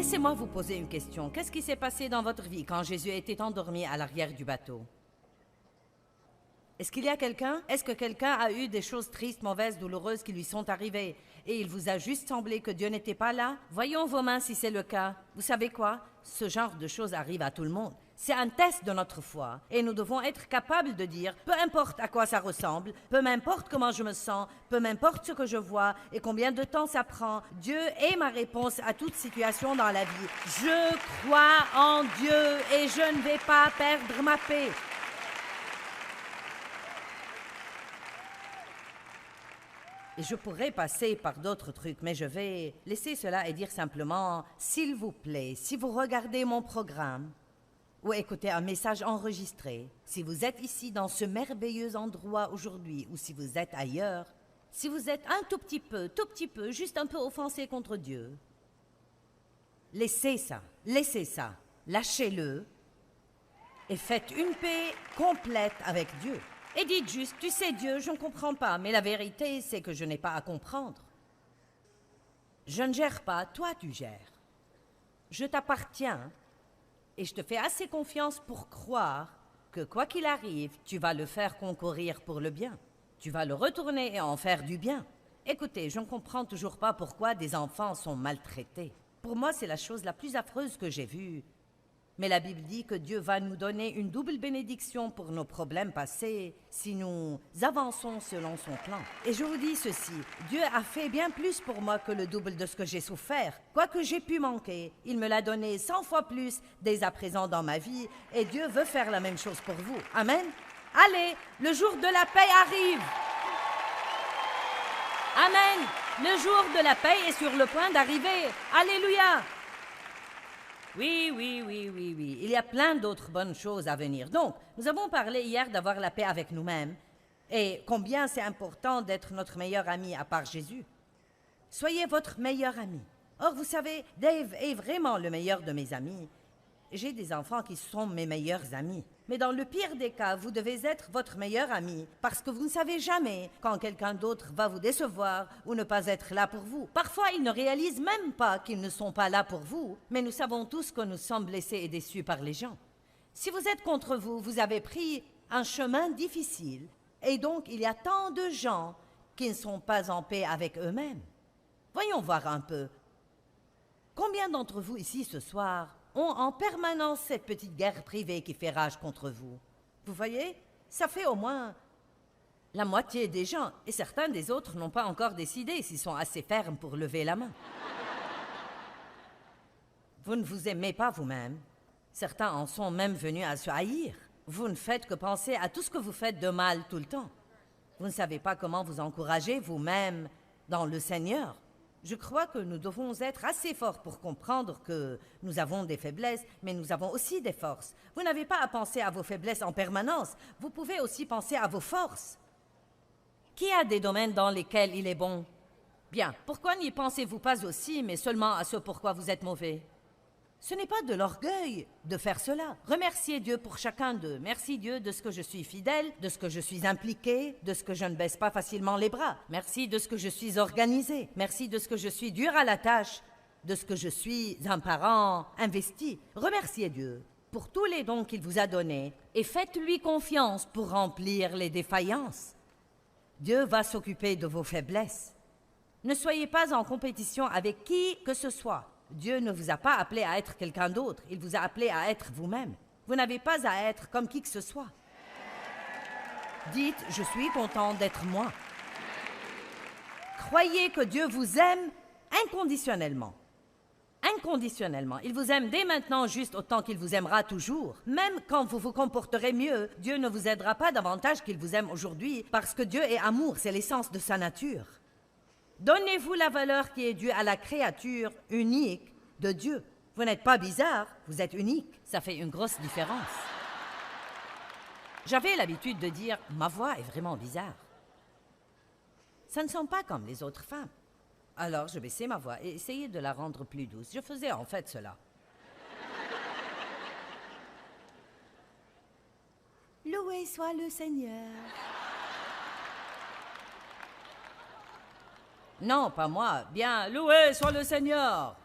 Laissez-moi vous poser une question. Qu'est-ce qui s'est passé dans votre vie quand Jésus était endormi à l'arrière du bateau? Est-ce qu'il y a quelqu'un? Est-ce que quelqu'un a eu des choses tristes, mauvaises, douloureuses qui lui sont arrivées et il vous a juste semblé que Dieu n'était pas là? Voyons vos mains si c'est le cas. Vous savez quoi? Ce genre de choses arrive à tout le monde. C'est un test de notre foi et nous devons être capables de dire, peu importe à quoi ça ressemble, peu m'importe comment je me sens, peu m'importe ce que je vois et combien de temps ça prend, Dieu est ma réponse à toute situation dans la vie. Je crois en Dieu et je ne vais pas perdre ma paix. Et je pourrais passer par d'autres trucs, mais je vais laisser cela et dire simplement, s'il vous plaît, si vous regardez mon programme, ou écoutez un message enregistré, si vous êtes ici dans ce merveilleux endroit aujourd'hui ou si vous êtes ailleurs, si vous êtes un tout petit peu, juste un peu offensé contre Dieu, laissez ça, lâchez-le et faites une paix complète avec Dieu. Et dites juste, tu sais Dieu, je ne comprends pas, mais la vérité c'est que je n'ai pas à comprendre. Je ne gère pas, toi tu gères. Je t'appartiens. Et je te fais assez confiance pour croire que quoi qu'il arrive, tu vas le faire concourir pour le bien. Tu vas le retourner et en faire du bien. Écoutez, je ne comprends toujours pas pourquoi des enfants sont maltraités. Pour moi, c'est la chose la plus affreuse que j'ai vue. Mais la Bible dit que Dieu va nous donner une double bénédiction pour nos problèmes passés si nous avançons selon son plan. Et je vous dis ceci, Dieu a fait bien plus pour moi que le double de ce que j'ai souffert. Quoi que j'ai pu manquer, il me l'a donné 100 fois plus dès à présent dans ma vie et Dieu veut faire la même chose pour vous. Amen. Allez, le jour de la paix arrive. Amen. Le jour de la paix est sur le point d'arriver. Alléluia. Oui. Il y a plein d'autres bonnes choses à venir. Donc, nous avons parlé hier d'avoir la paix avec nous-mêmes et combien c'est important d'être notre meilleur ami à part Jésus. Soyez votre meilleur ami. Or, vous savez, Dave est vraiment le meilleur de mes amis. J'ai des enfants qui sont mes meilleurs amis. Mais dans le pire des cas, vous devez être votre meilleur ami parce que vous ne savez jamais quand quelqu'un d'autre va vous décevoir ou ne pas être là pour vous. Parfois, ils ne réalisent même pas qu'ils ne sont pas là pour vous, mais nous savons tous que nous sommes blessés et déçus par les gens. Si vous êtes contre vous, vous avez pris un chemin difficile et donc il y a tant de gens qui ne sont pas en paix avec eux-mêmes. Voyons voir un peu. Combien d'entre vous ici ce soir ont en permanence cette petite guerre privée qui fait rage contre vous? Vous voyez, ça fait au moins la moitié des gens, et certains des autres n'ont pas encore décidé s'ils sont assez fermes pour lever la main. Vous ne vous aimez pas vous-même. Certains en sont même venus à se haïr. Vous ne faites que penser à tout ce que vous faites de mal tout le temps. Vous ne savez pas comment vous encourager vous-même dans le Seigneur. Je crois que nous devons être assez forts pour comprendre que nous avons des faiblesses, mais nous avons aussi des forces. Vous n'avez pas à penser à vos faiblesses en permanence. Vous pouvez aussi penser à vos forces. Qui a des domaines dans lesquels il est bon? Bien, pourquoi n'y pensez-vous pas aussi, mais seulement à ce pourquoi vous êtes mauvais? Ce n'est pas de l'orgueil de faire cela. Remerciez Dieu pour chacun d'eux. Merci Dieu de ce que je suis fidèle, de ce que je suis impliqué, de ce que je ne baisse pas facilement les bras. Merci de ce que je suis organisé. Merci de ce que je suis dur à la tâche, de ce que je suis un parent investi. Remerciez Dieu pour tous les dons qu'il vous a donnés et faites-lui confiance pour remplir les défaillances. Dieu va s'occuper de vos faiblesses. Ne soyez pas en compétition avec qui que ce soit. Dieu ne vous a pas appelé à être quelqu'un d'autre. Il vous a appelé à être vous-même. Vous n'avez pas à être comme qui que ce soit. Dites, je suis content d'être moi. Croyez que Dieu vous aime inconditionnellement. Inconditionnellement. Il vous aime dès maintenant juste autant qu'il vous aimera toujours. Même quand vous vous comporterez mieux, Dieu ne vous aidera pas davantage qu'il vous aime aujourd'hui parce que Dieu est amour, c'est l'essence de sa nature. Donnez-vous la valeur qui est due à la créature unique de Dieu. Vous n'êtes pas bizarre, vous êtes unique. Ça fait une grosse différence. J'avais l'habitude de dire « ma voix est vraiment bizarre ». Ça ne sonne pas comme les autres femmes. Alors je baissais ma voix et essayais de la rendre plus douce. Je faisais en fait cela. Loué soit le Seigneur. Non, pas moi. Bien, loué soit le Seigneur.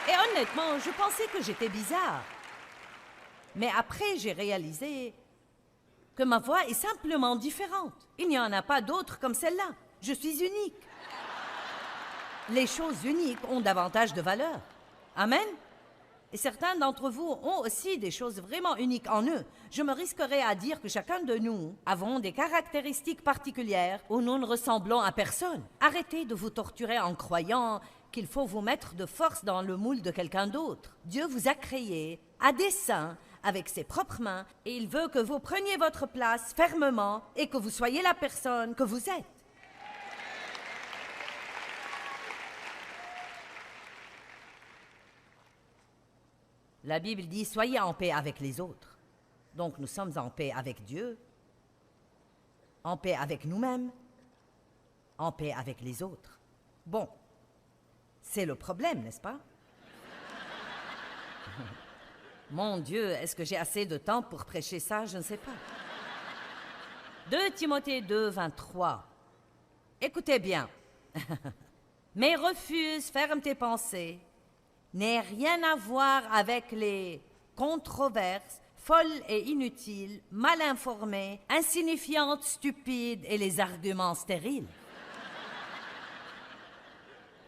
Et honnêtement, je pensais que j'étais bizarre. Mais après, j'ai réalisé que ma voix est simplement différente. Il n'y en a pas d'autre comme celle-là. Je suis unique. Les choses uniques ont davantage de valeur. Amen? Et certains d'entre vous ont aussi des choses vraiment uniques en eux. Je me risquerais à dire que chacun de nous avons des caractéristiques particulières où nous ne ressemblons à personne. Arrêtez de vous torturer en croyant qu'il faut vous mettre de force dans le moule de quelqu'un d'autre. Dieu vous a créé à dessein avec ses propres mains et il veut que vous preniez votre place fermement et que vous soyez la personne que vous êtes. La Bible dit « Soyez en paix avec les autres ». Donc nous sommes en paix avec Dieu, en paix avec nous-mêmes, en paix avec les autres. Bon, c'est le problème, n'est-ce pas? Mon Dieu, est-ce que j'ai assez de temps pour prêcher ça? Je ne sais pas. 2 Timothée 2, 23. Écoutez bien. Mais refuse, ferme tes pensées, n'ait rien à voir avec les controverses folles et inutiles, mal informées, insignifiantes, stupides et les arguments stériles.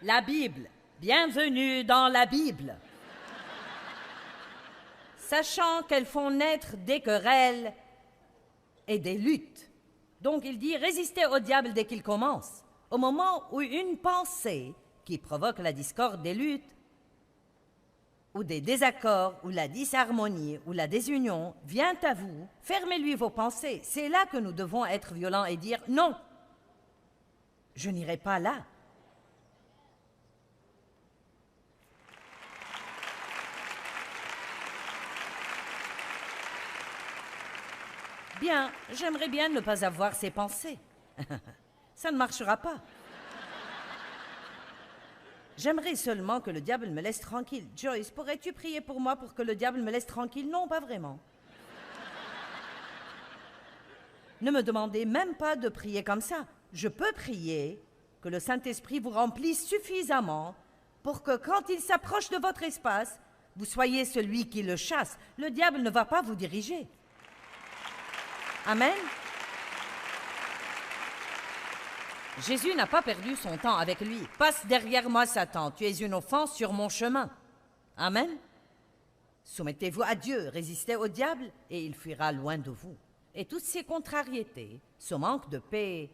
La Bible, bienvenue dans la Bible. Sachant qu'elles font naître des querelles et des luttes. Donc il dit, résistez au diable dès qu'il commence. Au moment où une pensée qui provoque la discorde des luttes, ou des désaccords, ou la disharmonie, ou la désunion vient à vous, fermez-lui vos pensées. C'est là que nous devons être violents et dire non, je n'irai pas là. Bien, j'aimerais bien ne pas avoir ces pensées. Ça ne marchera pas. J'aimerais seulement que le diable me laisse tranquille. Joyce, pourrais-tu prier pour moi pour que le diable me laisse tranquille? Non, pas vraiment. Ne me demandez même pas de prier comme ça. Je peux prier que le Saint-Esprit vous remplisse suffisamment pour que quand il s'approche de votre espace, vous soyez celui qui le chasse. Le diable ne va pas vous diriger. Amen. Jésus n'a pas perdu son temps avec lui. Passe derrière moi, Satan. Tu es une offense sur mon chemin. Amen. Soumettez-vous à Dieu, résistez au diable et il fuira loin de vous. Et toutes ces contrariétés, ce manque de paix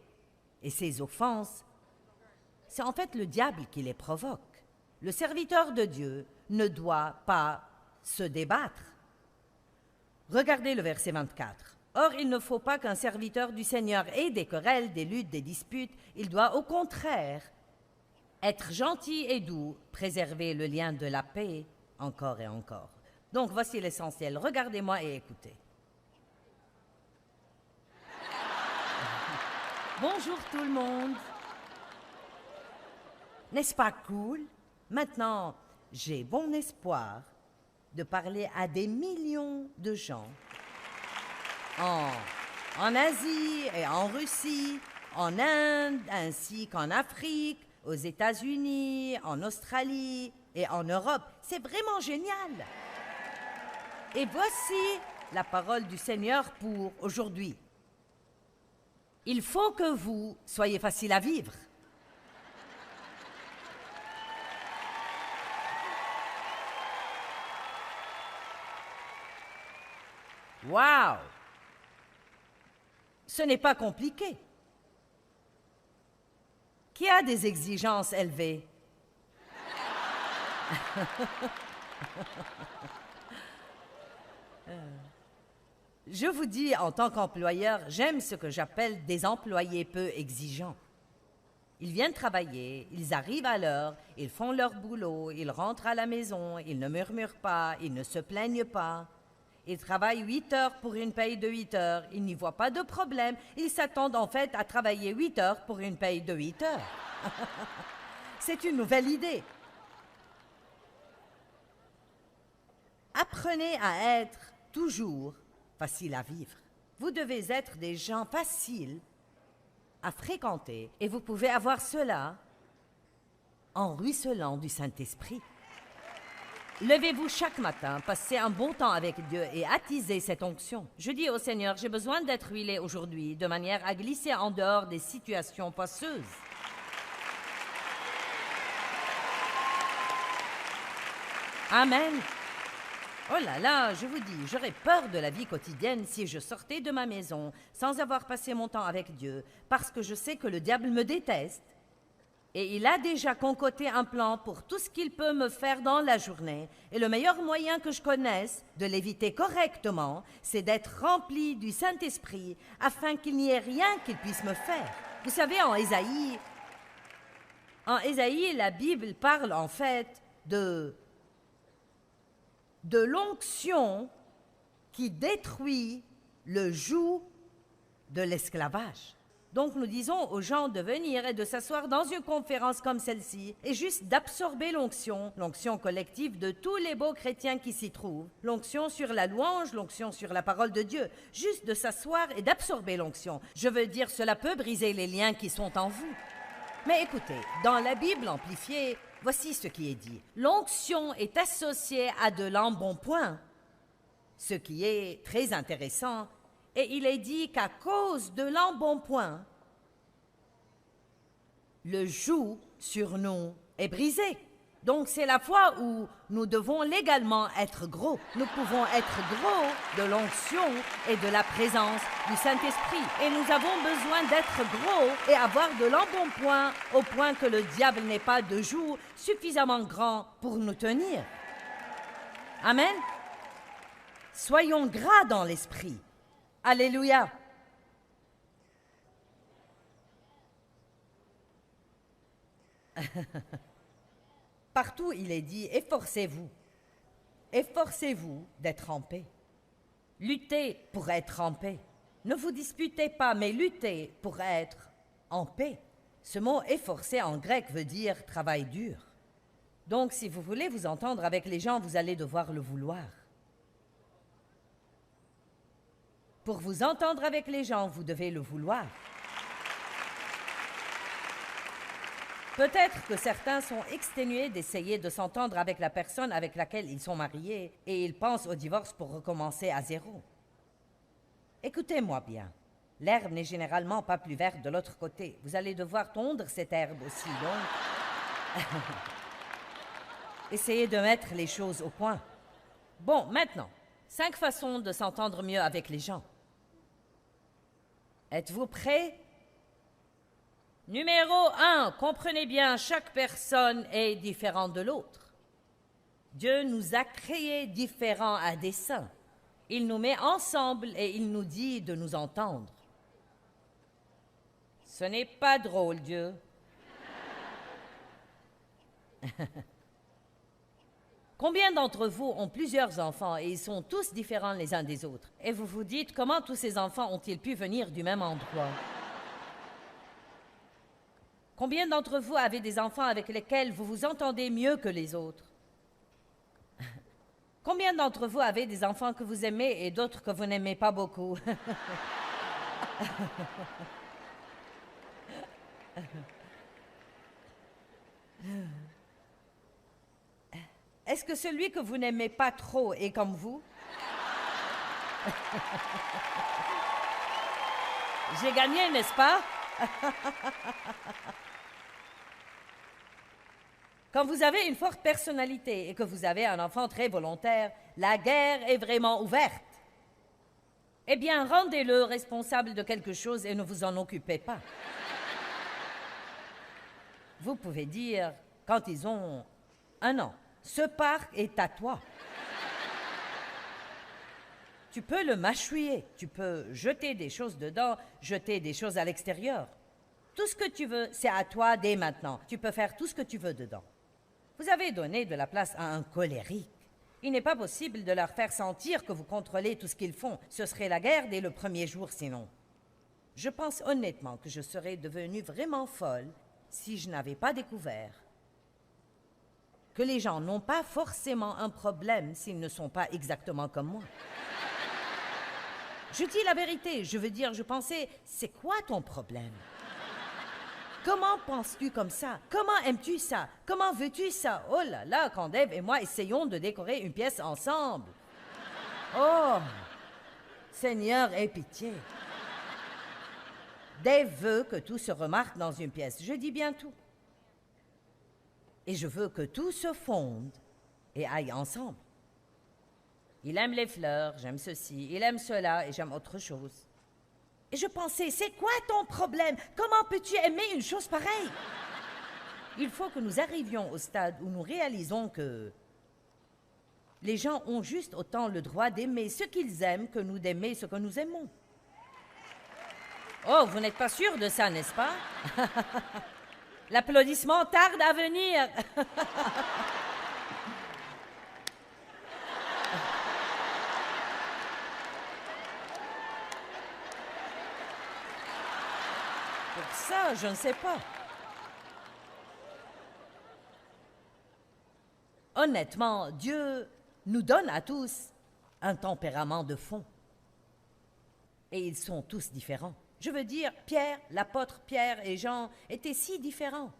et ces offenses, c'est en fait le diable qui les provoque. Le serviteur de Dieu ne doit pas se débattre. Regardez le verset 24. Or, il ne faut pas qu'un serviteur du Seigneur ait des querelles, des luttes, des disputes. Il doit au contraire être gentil et doux, préserver le lien de la paix encore et encore. Donc, voici l'essentiel. Regardez-moi et écoutez. Bonjour tout le monde. N'est-ce pas cool? Maintenant, j'ai bon espoir de parler à des millions de gens en Asie et en Russie, en Inde, ainsi qu'en Afrique, aux États-Unis, en Australie et en Europe. C'est vraiment génial. Et voici la parole du Seigneur pour aujourd'hui. Il faut que vous soyez facile à vivre. Wow! Ce n'est pas compliqué. Qui a des exigences élevées? Je vous dis, en tant qu'employeur, j'aime ce que j'appelle des employés peu exigeants. Ils viennent travailler, ils arrivent à l'heure, ils font leur boulot, ils rentrent à la maison, ils ne murmurent pas, ils ne se plaignent pas. Ils travaillent 8 heures pour une paye de 8 heures. Ils n'y voient pas de problème. Ils s'attendent en fait à travailler 8 heures pour une paye de 8 heures. C'est une nouvelle idée. Apprenez à être toujours facile à vivre. Vous devez être des gens faciles à fréquenter et vous pouvez avoir cela en ruisselant du Saint-Esprit. Levez-vous chaque matin, passez un bon temps avec Dieu et attisez cette onction. Je dis au Seigneur, j'ai besoin d'être huilé aujourd'hui de manière à glisser en dehors des situations poisseuses. Amen. Oh là là, je vous dis, j'aurais peur de la vie quotidienne si je sortais de ma maison sans avoir passé mon temps avec Dieu, parce que je sais que le diable me déteste. Et il a déjà concocté un plan pour tout ce qu'il peut me faire dans la journée. Et le meilleur moyen que je connaisse de l'éviter correctement, c'est d'être rempli du Saint-Esprit afin qu'il n'y ait rien qu'il puisse me faire. Vous savez, en Ésaïe, la Bible parle en fait de l'onction qui détruit le joug de l'esclavage. Donc nous disons aux gens de venir et de s'asseoir dans une conférence comme celle-ci et juste d'absorber l'onction collective de tous les beaux chrétiens qui s'y trouvent, l'onction sur la louange, l'onction sur la parole de Dieu, juste de s'asseoir et d'absorber l'onction. Je veux dire, cela peut briser les liens qui sont en vous. Mais écoutez, dans la Bible amplifiée, voici ce qui est dit. L'onction est associée à de l'embonpoint, ce qui est très intéressant. Et il est dit qu'à cause de l'embonpoint, le joug sur nous est brisé. Donc c'est la fois où nous devons légalement être gros. Nous pouvons être gros de l'onction et de la présence du Saint-Esprit. Et nous avons besoin d'être gros et avoir de l'embonpoint au point que le diable n'ait pas de joug suffisamment grand pour nous tenir. Amen. Soyons gras dans l'esprit. Alléluia. Partout, il est dit, efforcez-vous. Efforcez-vous d'être en paix. Luttez pour être en paix. Ne vous disputez pas, mais luttez pour être en paix. Ce mot efforcer en grec veut dire travail dur. Donc, si vous voulez vous entendre avec les gens, vous allez devoir le vouloir. Pour vous entendre avec les gens, vous devez le vouloir. Peut-être que certains sont exténués d'essayer de s'entendre avec la personne avec laquelle ils sont mariés et ils pensent au divorce pour recommencer à zéro. Écoutez-moi bien. L'herbe n'est généralement pas plus verte de l'autre côté. Vous allez devoir tondre cette herbe aussi, donc. Essayez de mettre les choses au point. Bon, maintenant, 5 façons de s'entendre mieux avec les gens. Êtes-vous prêts? Numéro 1, comprenez bien, chaque personne est différente de l'autre. Dieu nous a créés différents à dessein. Il nous met ensemble et il nous dit de nous entendre. Ce n'est pas drôle, Dieu. Combien d'entre vous ont plusieurs enfants et ils sont tous différents les uns des autres? Et vous vous dites, comment tous ces enfants ont-ils pu venir du même endroit? Combien d'entre vous avez des enfants avec lesquels vous vous entendez mieux que les autres? Combien d'entre vous avez des enfants que vous aimez et d'autres que vous n'aimez pas beaucoup? Est-ce que celui que vous n'aimez pas trop est comme vous? J'ai gagné, n'est-ce pas? Quand vous avez une forte personnalité et que vous avez un enfant très volontaire, la guerre est vraiment ouverte. Eh bien, rendez-le responsable de quelque chose et ne vous en occupez pas. Vous pouvez dire, quand ils ont 1 an, ce parc est à toi. Tu peux le mâchouiller, tu peux jeter des choses dedans, jeter des choses à l'extérieur. Tout ce que tu veux, c'est à toi dès maintenant. Tu peux faire tout ce que tu veux dedans. Vous avez donné de la place à un colérique. Il n'est pas possible de leur faire sentir que vous contrôlez tout ce qu'ils font. Ce serait la guerre dès le premier jour sinon. Je pense honnêtement que je serais devenue vraiment folle si je n'avais pas découvert que les gens n'ont pas forcément un problème s'ils ne sont pas exactement comme moi. Je dis la vérité, je veux dire, je pensais, c'est quoi ton problème? Comment penses-tu comme ça? Comment aimes-tu ça? Comment veux-tu ça? Oh là là, quand Dave et moi essayons de décorer une pièce ensemble. Oh, Seigneur, aie pitié. Dave veut que tout se remarque dans une pièce. Je dis bien tout. Et je veux que tout se fonde et aille ensemble. Il aime les fleurs, j'aime ceci. Il aime cela et j'aime autre chose. Et je pensais, c'est quoi ton problème? Comment peux-tu aimer une chose pareille? Il faut que nous arrivions au stade où nous réalisons que les gens ont juste autant le droit d'aimer ce qu'ils aiment que nous d'aimer ce que nous aimons. Oh, vous n'êtes pas sûr de ça, n'est-ce pas? L'applaudissement tarde à venir. Pour ça, je ne sais pas. Honnêtement, Dieu nous donne à tous un tempérament de fond. Et ils sont tous différents. Je veux dire, Pierre, l'apôtre Pierre et Jean étaient si différents.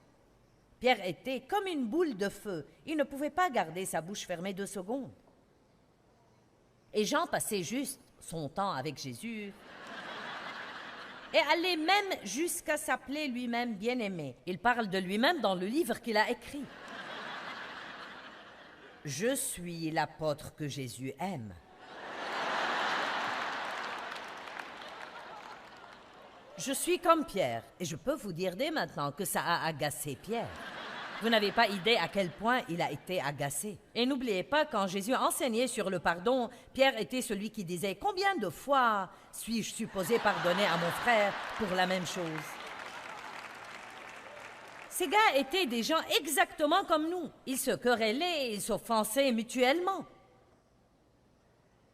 Pierre était comme une boule de feu. Il ne pouvait pas garder sa bouche fermée 2 secondes. Et Jean passait juste son temps avec Jésus et allait même jusqu'à s'appeler lui-même bien-aimé. Il parle de lui-même dans le livre qu'il a écrit. Je suis l'apôtre que Jésus aime. Je suis comme Pierre, et je peux vous dire dès maintenant que ça a agacé Pierre. Vous n'avez pas idée à quel point il a été agacé. Et n'oubliez pas, quand Jésus enseignait sur le pardon, Pierre était celui qui disait « Combien de fois suis-je supposé pardonner à mon frère pour la même chose ?» Ces gars étaient des gens exactement comme nous. Ils se querellaient, ils s'offensaient mutuellement.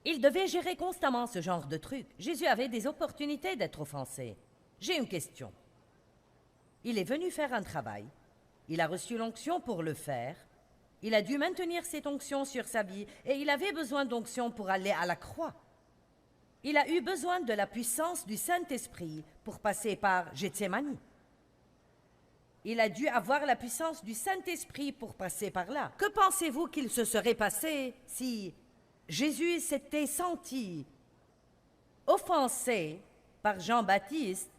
Ils devaient gérer constamment ce genre de truc. Jésus avait des opportunités d'être offensé. J'ai une question. Il est venu faire un travail. Il a reçu l'onction pour le faire. Il a dû maintenir cette onction sur sa vie et il avait besoin d'onction pour aller à la croix. Il a eu besoin de la puissance du Saint-Esprit pour passer par Gethsémani. Il a dû avoir la puissance du Saint-Esprit pour passer par là. Que pensez-vous qu'il se serait passé si Jésus s'était senti offensé par Jean-Baptiste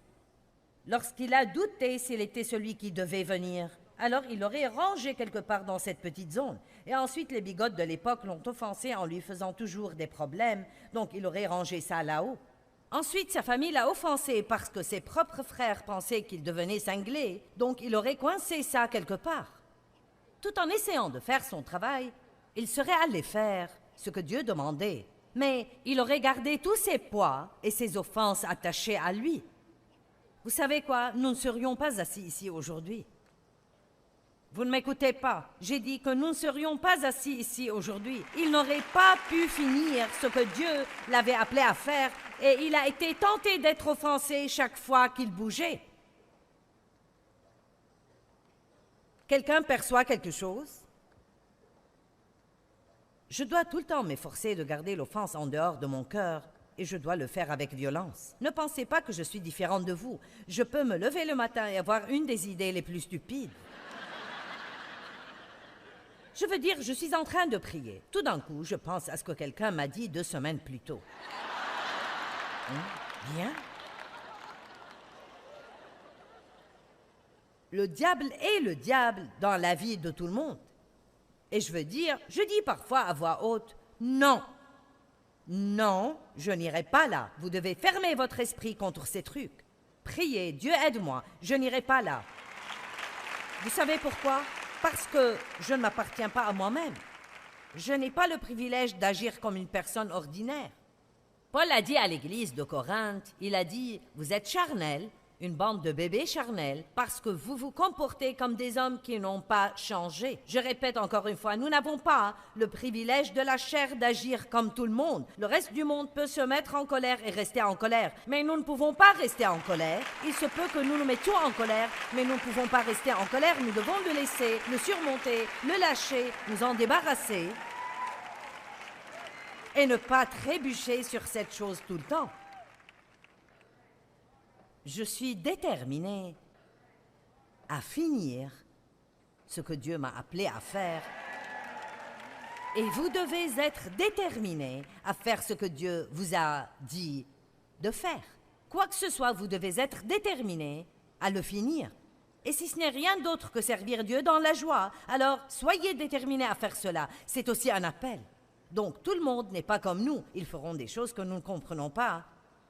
lorsqu'il a douté s'il était celui qui devait venir? Alors il aurait rangé quelque part dans cette petite zone. Et ensuite, les bigotes de l'époque l'ont offensé en lui faisant toujours des problèmes, donc il aurait rangé ça là-haut. Ensuite, sa famille l'a offensé parce que ses propres frères pensaient qu'il devenait cinglé, donc il aurait coincé ça quelque part. Tout en essayant de faire son travail, il serait allé faire ce que Dieu demandait, mais il aurait gardé tous ses poids et ses offenses attachées à lui. Vous savez quoi? Nous ne serions pas assis ici aujourd'hui. Vous ne m'écoutez pas. J'ai dit que nous ne serions pas assis ici aujourd'hui. Il n'aurait pas pu finir ce que Dieu l'avait appelé à faire et il a été tenté d'être offensé chaque fois qu'il bougeait. Quelqu'un perçoit quelque chose? Je dois tout le temps m'efforcer de garder l'offense en dehors de mon cœur et je dois le faire avec violence. Ne pensez pas que je suis différente de vous. Je peux me lever le matin et avoir une des idées les plus stupides. Je veux dire, je suis en train de prier. Tout d'un coup, je pense à ce que quelqu'un m'a dit 2 semaines plus tôt. Bien. Le diable est le diable dans la vie de tout le monde. Et je veux dire, je dis parfois à voix haute, non. Non, je n'irai pas là. Vous devez fermer votre esprit contre ces trucs. Priez, Dieu aide-moi, je n'irai pas là. Vous savez pourquoi? Parce que je ne m'appartiens pas à moi-même. Je n'ai pas le privilège d'agir comme une personne ordinaire. Paul a dit à l'église de Corinthe, il a dit, vous êtes charnels, une bande de bébés charnels, parce que vous vous comportez comme des hommes qui n'ont pas changé. Je répète encore une fois, nous n'avons pas le privilège de la chair d'agir comme tout le monde. Le reste du monde peut se mettre en colère et rester en colère, mais nous ne pouvons pas rester en colère. Il se peut que nous nous mettions en colère, mais nous ne pouvons pas rester en colère. Nous devons le laisser, le surmonter, le lâcher, nous en débarrasser et ne pas trébucher sur cette chose tout le temps. Je suis déterminée à finir ce que Dieu m'a appelé à faire. Et vous devez être déterminé à faire ce que Dieu vous a dit de faire. Quoi que ce soit, vous devez être déterminé à le finir. Et si ce n'est rien d'autre que servir Dieu dans la joie, alors soyez déterminés à faire cela. C'est aussi un appel. Donc tout le monde n'est pas comme nous. Ils feront des choses que nous ne comprenons pas.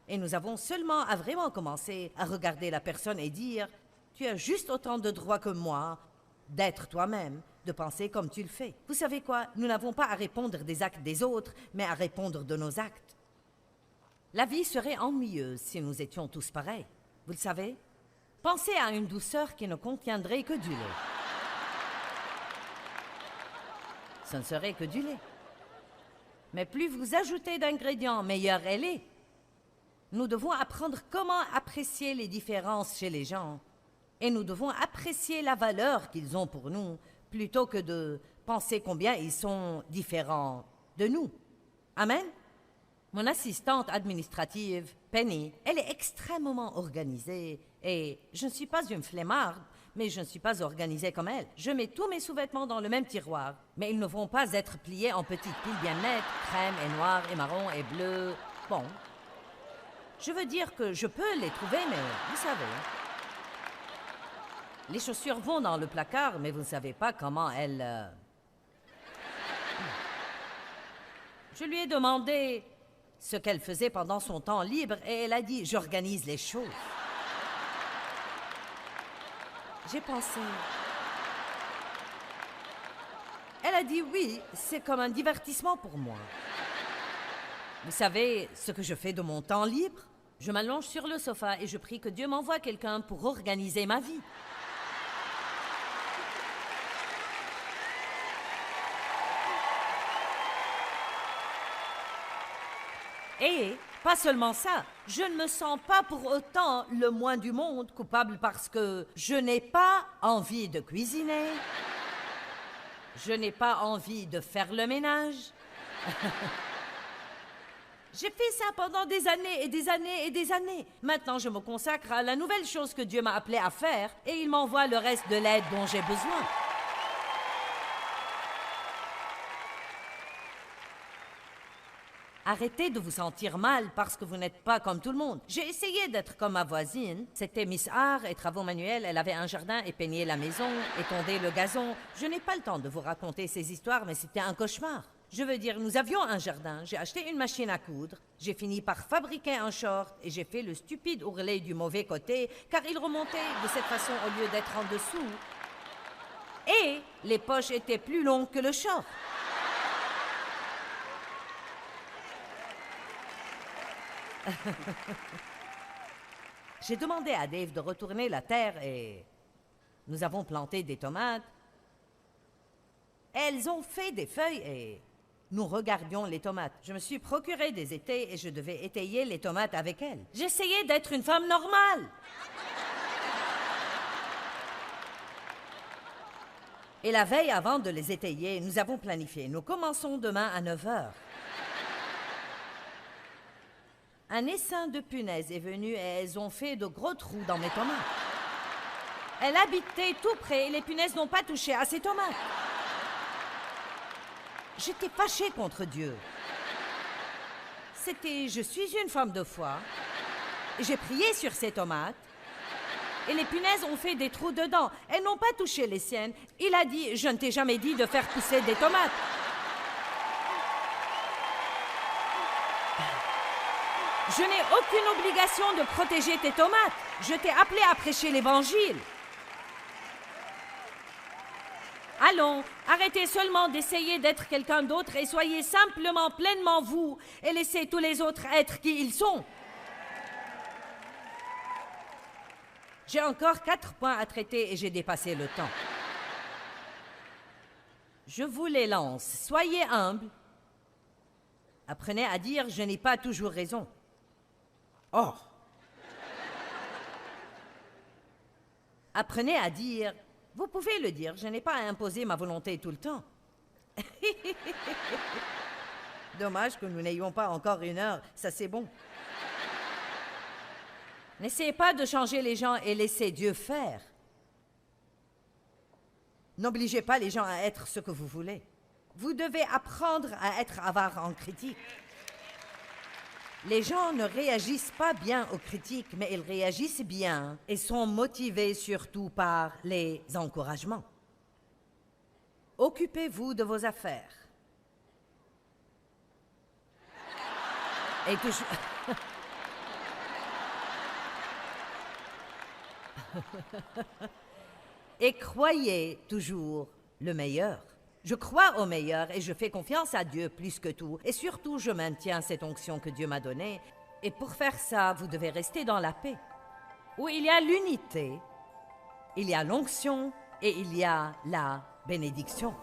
Et nous avons seulement à vraiment commencer à regarder la personne et dire « Tu as juste autant de droits que moi d'être toi-même, de penser comme tu le fais. » Vous savez quoi? Nous n'avons pas à répondre des actes des autres, mais à répondre de nos actes. La vie serait ennuyeuse si nous étions tous pareils. Vous le savez? Pensez à une douceur qui ne contiendrait que du lait. Ce ne serait que du lait. Mais plus vous ajoutez d'ingrédients, meilleure elle est. Nous devons apprendre comment apprécier les différences chez les gens. Et nous devons apprécier la valeur qu'ils ont pour nous, plutôt que de penser combien ils sont différents de nous. Amen? Mon assistante administrative, Penny, elle est extrêmement organisée. Et je ne suis pas une flemmarde, mais je ne suis pas organisée comme elle. Je mets tous mes sous-vêtements dans le même tiroir, mais ils ne vont pas être pliés en petites piles bien nettes, crème et noir et marron et bleu. Bon, je veux dire que je peux les trouver, mais vous savez... Les chaussures vont dans le placard, mais vous ne savez pas comment elles... Je lui ai demandé ce qu'elle faisait pendant son temps libre et elle a dit « J'organise les choses ». J'ai pensé... Elle a dit « Oui, c'est comme un divertissement pour moi ». Vous savez ce que je fais de mon temps libre? Je m'allonge sur le sofa et je prie que Dieu m'envoie quelqu'un pour organiser ma vie. Et pas seulement ça, je ne me sens pas pour autant le moins du monde coupable parce que je n'ai pas envie de cuisiner, je n'ai pas envie de faire le ménage. J'ai fait ça pendant des années et des années et des années. Maintenant, je me consacre à la nouvelle chose que Dieu m'a appelé à faire et il m'envoie le reste de l'aide dont j'ai besoin. Arrêtez de vous sentir mal parce que vous n'êtes pas comme tout le monde. J'ai essayé d'être comme ma voisine. C'était Miss Art et travaux manuels. Elle avait un jardin et peignait la maison et tondait le gazon. Je n'ai pas le temps de vous raconter ces histoires, mais c'était un cauchemar. Je veux dire, nous avions un jardin, j'ai acheté une machine à coudre, j'ai fini par fabriquer un short et j'ai fait le stupide ourlet du mauvais côté car il remontait de cette façon au lieu d'être en dessous. Et les poches étaient plus longues que le short. J'ai demandé à Dave de retourner la terre et nous avons planté des tomates. Elles ont fait des feuilles et nous regardions les tomates. Je me suis procuré des étais et je devais étayer les tomates avec elles. J'essayais d'être une femme normale. Et la veille avant de les étayer, nous avons planifié. Nous commençons demain à 9 h. Un essaim de punaises est venu et elles ont fait de gros trous dans mes tomates. Elle habitait tout près et les punaises n'ont pas touché à ces tomates. J'étais fâchée contre Dieu. Je suis une femme de foi. J'ai prié sur ces tomates et les punaises ont fait des trous dedans. Elles n'ont pas touché les siennes. Il a dit, je ne t'ai jamais dit de faire pousser des tomates. Je n'ai aucune obligation de protéger tes tomates. Je t'ai appelé à prêcher l'Évangile. Allons, arrêtez seulement d'essayer d'être quelqu'un d'autre et soyez simplement pleinement vous et laissez tous les autres être qui ils sont. J'ai encore 4 points à traiter et j'ai dépassé le temps. Je vous les lance. Soyez humbles. Apprenez à dire « je n'ai pas toujours raison ». Oh! Apprenez à dire, vous pouvez le dire, je n'ai pas à imposer ma volonté tout le temps. Dommage que nous n'ayons pas encore 1 heure, ça c'est bon. N'essayez pas de changer les gens et laissez Dieu faire. N'obligez pas les gens à être ce que vous voulez. Vous devez apprendre à être avare en critique. Les gens ne réagissent pas bien aux critiques, mais ils réagissent bien et sont motivés surtout par les encouragements. Occupez-vous de vos affaires. Et toujours... Et croyez toujours le meilleur. Je crois au meilleur et je fais confiance à Dieu plus que tout. Et surtout, je maintiens cette onction que Dieu m'a donnée. Et pour faire ça, vous devez rester dans la paix. Où il y a l'unité, il y a l'onction et il y a la bénédiction.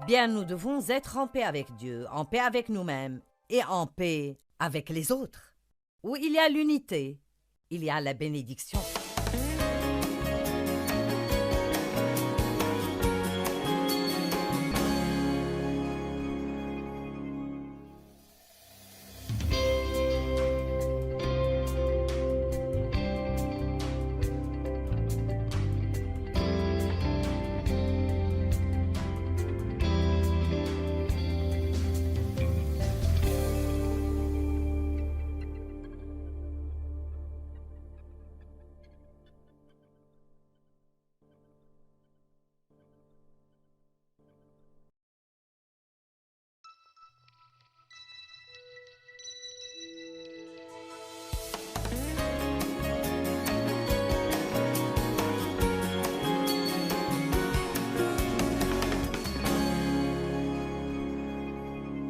Bien, nous devons être en paix avec Dieu, en paix avec nous-mêmes et en paix avec les autres. Où il y a l'unité, il y a la bénédiction.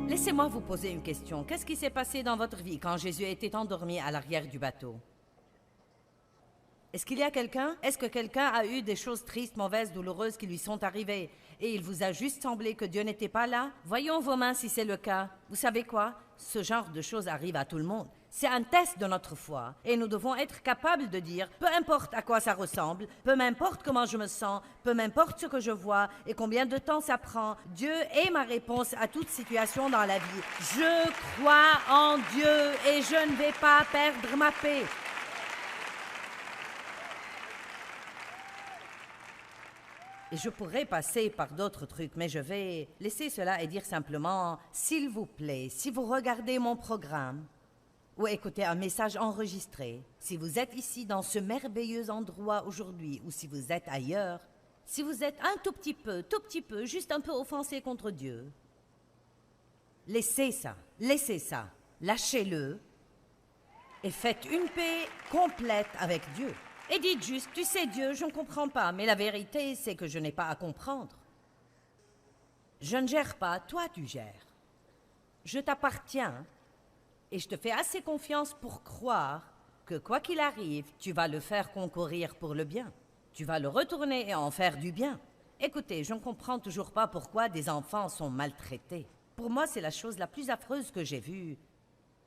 Laissez-moi vous poser une question. Qu'est-ce qui s'est passé dans votre vie quand Jésus était endormi à l'arrière du bateau? Est-ce qu'il y a quelqu'un? Est-ce que quelqu'un a eu des choses tristes, mauvaises, douloureuses qui lui sont arrivées et il vous a juste semblé que Dieu n'était pas là? Voyons vos mains si c'est le cas. Vous savez quoi? Ce genre de choses arrive à tout le monde. C'est un test de notre foi et nous devons être capables de dire, peu importe à quoi ça ressemble, peu m'importe comment je me sens, peu m'importe ce que je vois et combien de temps ça prend, Dieu est ma réponse à toute situation dans la vie. Je crois en Dieu et je ne vais pas perdre ma paix. Et je pourrais passer par d'autres trucs, mais je vais laisser cela et dire simplement, s'il vous plaît, si vous regardez mon programme, ou écoutez un message enregistré, si vous êtes ici dans ce merveilleux endroit aujourd'hui ou si vous êtes ailleurs, si vous êtes un tout petit peu, juste un peu offensé contre Dieu, laissez ça, lâchez-le et faites une paix complète avec Dieu. Et dites juste, tu sais Dieu, je ne comprends pas, mais la vérité c'est que je n'ai pas à comprendre. Je ne gère pas, toi tu gères. Je t'appartiens. Et je te fais assez confiance pour croire que quoi qu'il arrive, tu vas le faire concourir pour le bien. Tu vas le retourner et en faire du bien. Écoutez, je ne comprends toujours pas pourquoi des enfants sont maltraités. Pour moi, c'est la chose la plus affreuse que j'ai vue.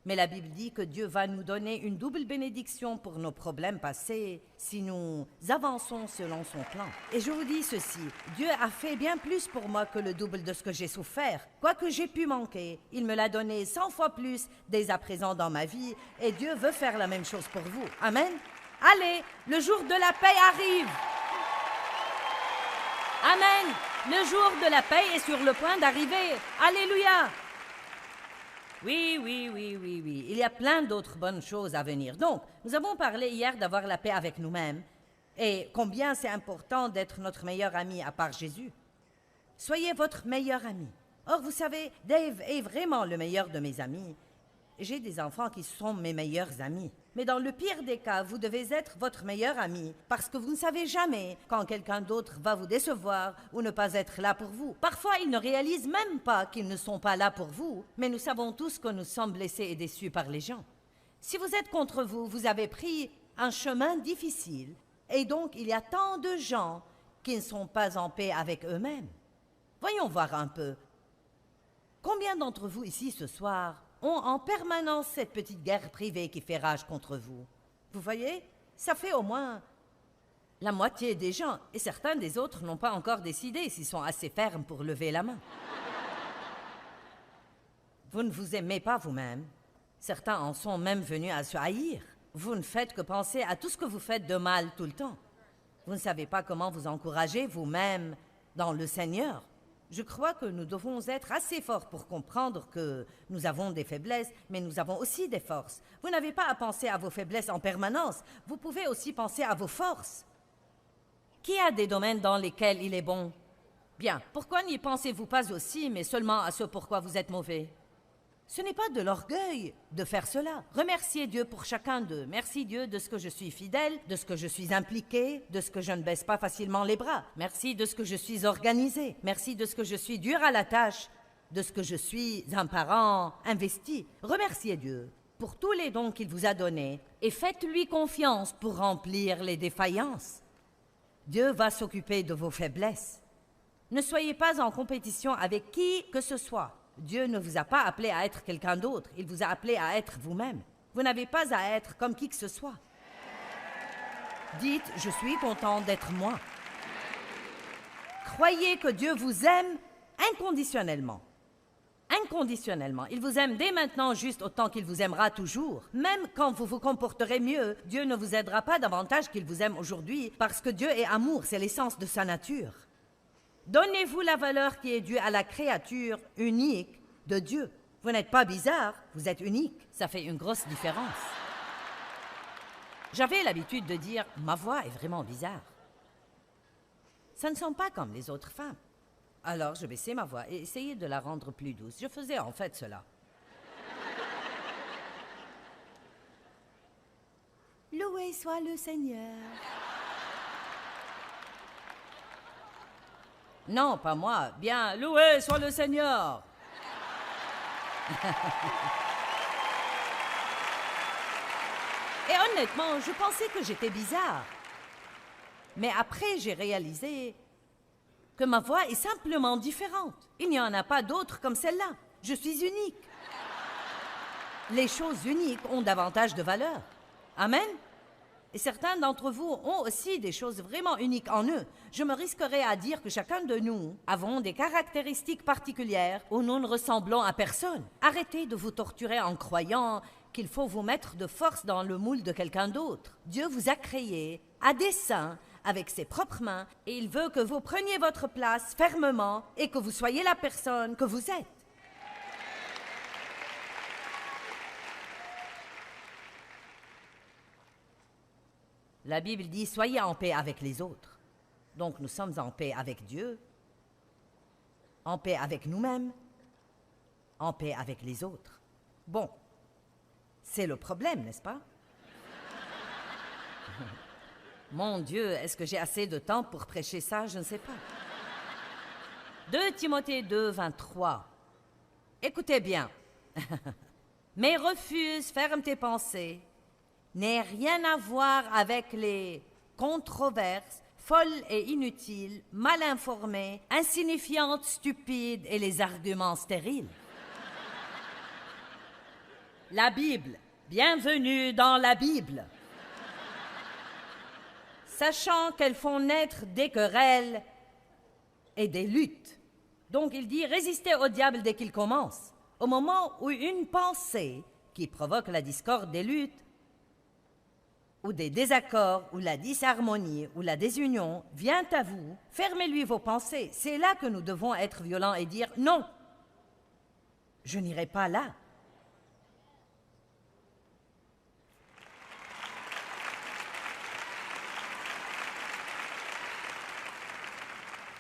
Mais la Bible dit que Dieu va nous donner une double bénédiction pour nos problèmes passés si nous avançons selon son plan. Et je vous dis ceci, Dieu a fait bien plus pour moi que le double de ce que j'ai souffert. Quoi que j'ai pu manquer, il me l'a donné 100 fois plus dès à présent dans ma vie et Dieu veut faire la même chose pour vous. Amen. Allez, le jour de la paix arrive. Amen. Le jour de la paix est sur le point d'arriver. Alléluia. Oui. Il y a plein d'autres bonnes choses à venir. Donc, nous avons parlé hier d'avoir la paix avec nous-mêmes et combien c'est important d'être notre meilleur ami à part Jésus. Soyez votre meilleur ami. Or, vous savez, Dave est vraiment le meilleur de mes amis. J'ai des enfants qui sont mes meilleurs amis. Mais dans le pire des cas, vous devez être votre meilleur ami parce que vous ne savez jamais quand quelqu'un d'autre va vous décevoir ou ne pas être là pour vous. Parfois, ils ne réalisent même pas qu'ils ne sont pas là pour vous, mais nous savons tous que nous sommes blessés et déçus par les gens. Si vous êtes contre vous, vous avez pris un chemin difficile et donc il y a tant de gens qui ne sont pas en paix avec eux-mêmes. Voyons voir un peu. Combien d'entre vous ici ce soir ont en permanence cette petite guerre privée qui fait rage contre vous? Vous voyez, ça fait au moins la moitié des gens, et certains des autres n'ont pas encore décidé s'ils sont assez fermes pour lever la main. Vous ne vous aimez pas vous-même. Certains en sont même venus à se haïr. Vous ne faites que penser à tout ce que vous faites de mal tout le temps. Vous ne savez pas comment vous encourager vous-même dans le Seigneur. Je crois que nous devons être assez forts pour comprendre que nous avons des faiblesses, mais nous avons aussi des forces. Vous n'avez pas à penser à vos faiblesses en permanence. Vous pouvez aussi penser à vos forces. Qui a des domaines dans lesquels il est bon? Bien, pourquoi n'y pensez-vous pas aussi, mais seulement à ce pourquoi vous êtes mauvais? Ce n'est pas de l'orgueil de faire cela. Remerciez Dieu pour chacun d'eux. Merci Dieu de ce que je suis fidèle, de ce que je suis impliqué, de ce que je ne baisse pas facilement les bras. Merci de ce que je suis organisé. Merci de ce que je suis dur à la tâche, de ce que je suis un parent investi. Remerciez Dieu pour tous les dons qu'il vous a donnés et faites-lui confiance pour remplir les défaillances. Dieu va s'occuper de vos faiblesses. Ne soyez pas en compétition avec qui que ce soit. Dieu ne vous a pas appelé à être quelqu'un d'autre. Il vous a appelé à être vous-même. Vous n'avez pas à être comme qui que ce soit. Dites, je suis content d'être moi. Croyez que Dieu vous aime inconditionnellement. Inconditionnellement. Il vous aime dès maintenant juste autant qu'il vous aimera toujours. Même quand vous vous comporterez mieux, Dieu ne vous aidera pas davantage qu'il vous aime aujourd'hui parce que Dieu est amour, c'est l'essence de sa nature. Donnez-vous la valeur qui est due à la créature unique de Dieu. Vous n'êtes pas bizarre, vous êtes unique. Ça fait une grosse différence. J'avais l'habitude de dire « ma voix est vraiment bizarre ». Ça ne sont pas comme les autres femmes. Alors je baissais ma voix et essayais de la rendre plus douce. Je faisais en fait cela. Loué soit le Seigneur. Non, pas moi. Bien, loué soit le Seigneur. Et honnêtement, je pensais que j'étais bizarre. Mais après, j'ai réalisé que ma voix est simplement différente. Il n'y en a pas d'autre comme celle-là. Je suis unique. Les choses uniques ont davantage de valeur. Amen. Et certains d'entre vous ont aussi des choses vraiment uniques en eux. Je me risquerais à dire que chacun de nous avons des caractéristiques particulières où nous ne ressemblons à personne. Arrêtez de vous torturer en croyant qu'il faut vous mettre de force dans le moule de quelqu'un d'autre. Dieu vous a créé à dessein avec ses propres mains et il veut que vous preniez votre place fermement et que vous soyez la personne que vous êtes. La Bible dit « Soyez en paix avec les autres ». Donc nous sommes en paix avec Dieu, en paix avec nous-mêmes, en paix avec les autres. Bon, c'est le problème, n'est-ce pas? Mon Dieu, est-ce que j'ai assez de temps pour prêcher ça? Je ne sais pas. 2 Timothée 2, 23. Écoutez bien. Mais refuse, ferme tes pensées, n'ait rien à voir avec les controverses folles et inutiles, mal informées, insignifiantes, stupides et les arguments stériles. La Bible, bienvenue dans la Bible. Sachant qu'elles font naître des querelles et des luttes. Donc il dit, résistez au diable dès qu'il commence. Au moment où une pensée qui provoque la discorde des luttes, ou des désaccords, ou la disharmonie, ou la désunion vient à vous, fermez-lui vos pensées. C'est là que nous devons être violents et dire « Non, je n'irai pas là ».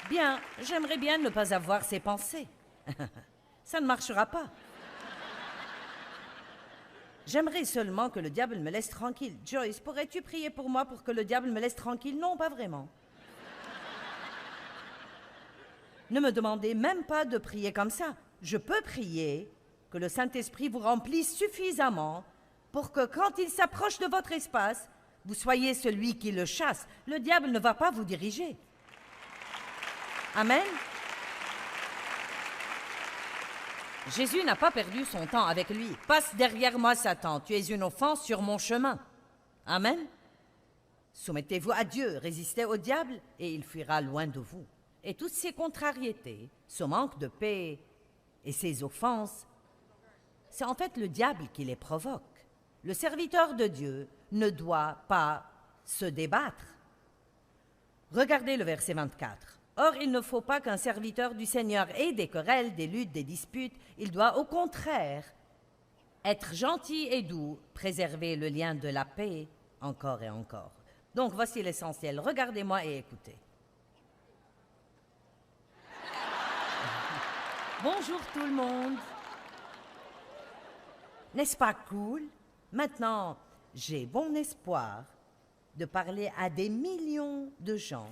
Bien, j'aimerais bien ne pas avoir ces pensées. Ça ne marchera pas. J'aimerais seulement que le diable me laisse tranquille. Joyce, pourrais-tu prier pour moi pour que le diable me laisse tranquille? Non, pas vraiment. Ne me demandez même pas de prier comme ça. Je peux prier que le Saint-Esprit vous remplisse suffisamment pour que quand il s'approche de votre espace, vous soyez celui qui le chasse. Le diable ne va pas vous diriger. Amen. Jésus n'a pas perdu son temps avec lui. « Passe derrière moi, Satan, tu es une offense sur mon chemin. » Amen. Soumettez-vous à Dieu, résistez au diable, et il fuira loin de vous. Et toutes ces contrariétés, ce manque de paix et ces offenses, c'est en fait le diable qui les provoque. Le serviteur de Dieu ne doit pas se débattre. Regardez le verset 24. Or, il ne faut pas qu'un serviteur du Seigneur ait des querelles, des luttes, des disputes. Il doit au contraire être gentil et doux, préserver le lien de la paix encore et encore. Donc, voici l'essentiel. Regardez-moi et écoutez. Bonjour tout le monde. N'est-ce pas cool? Maintenant, j'ai bon espoir de parler à des millions de gens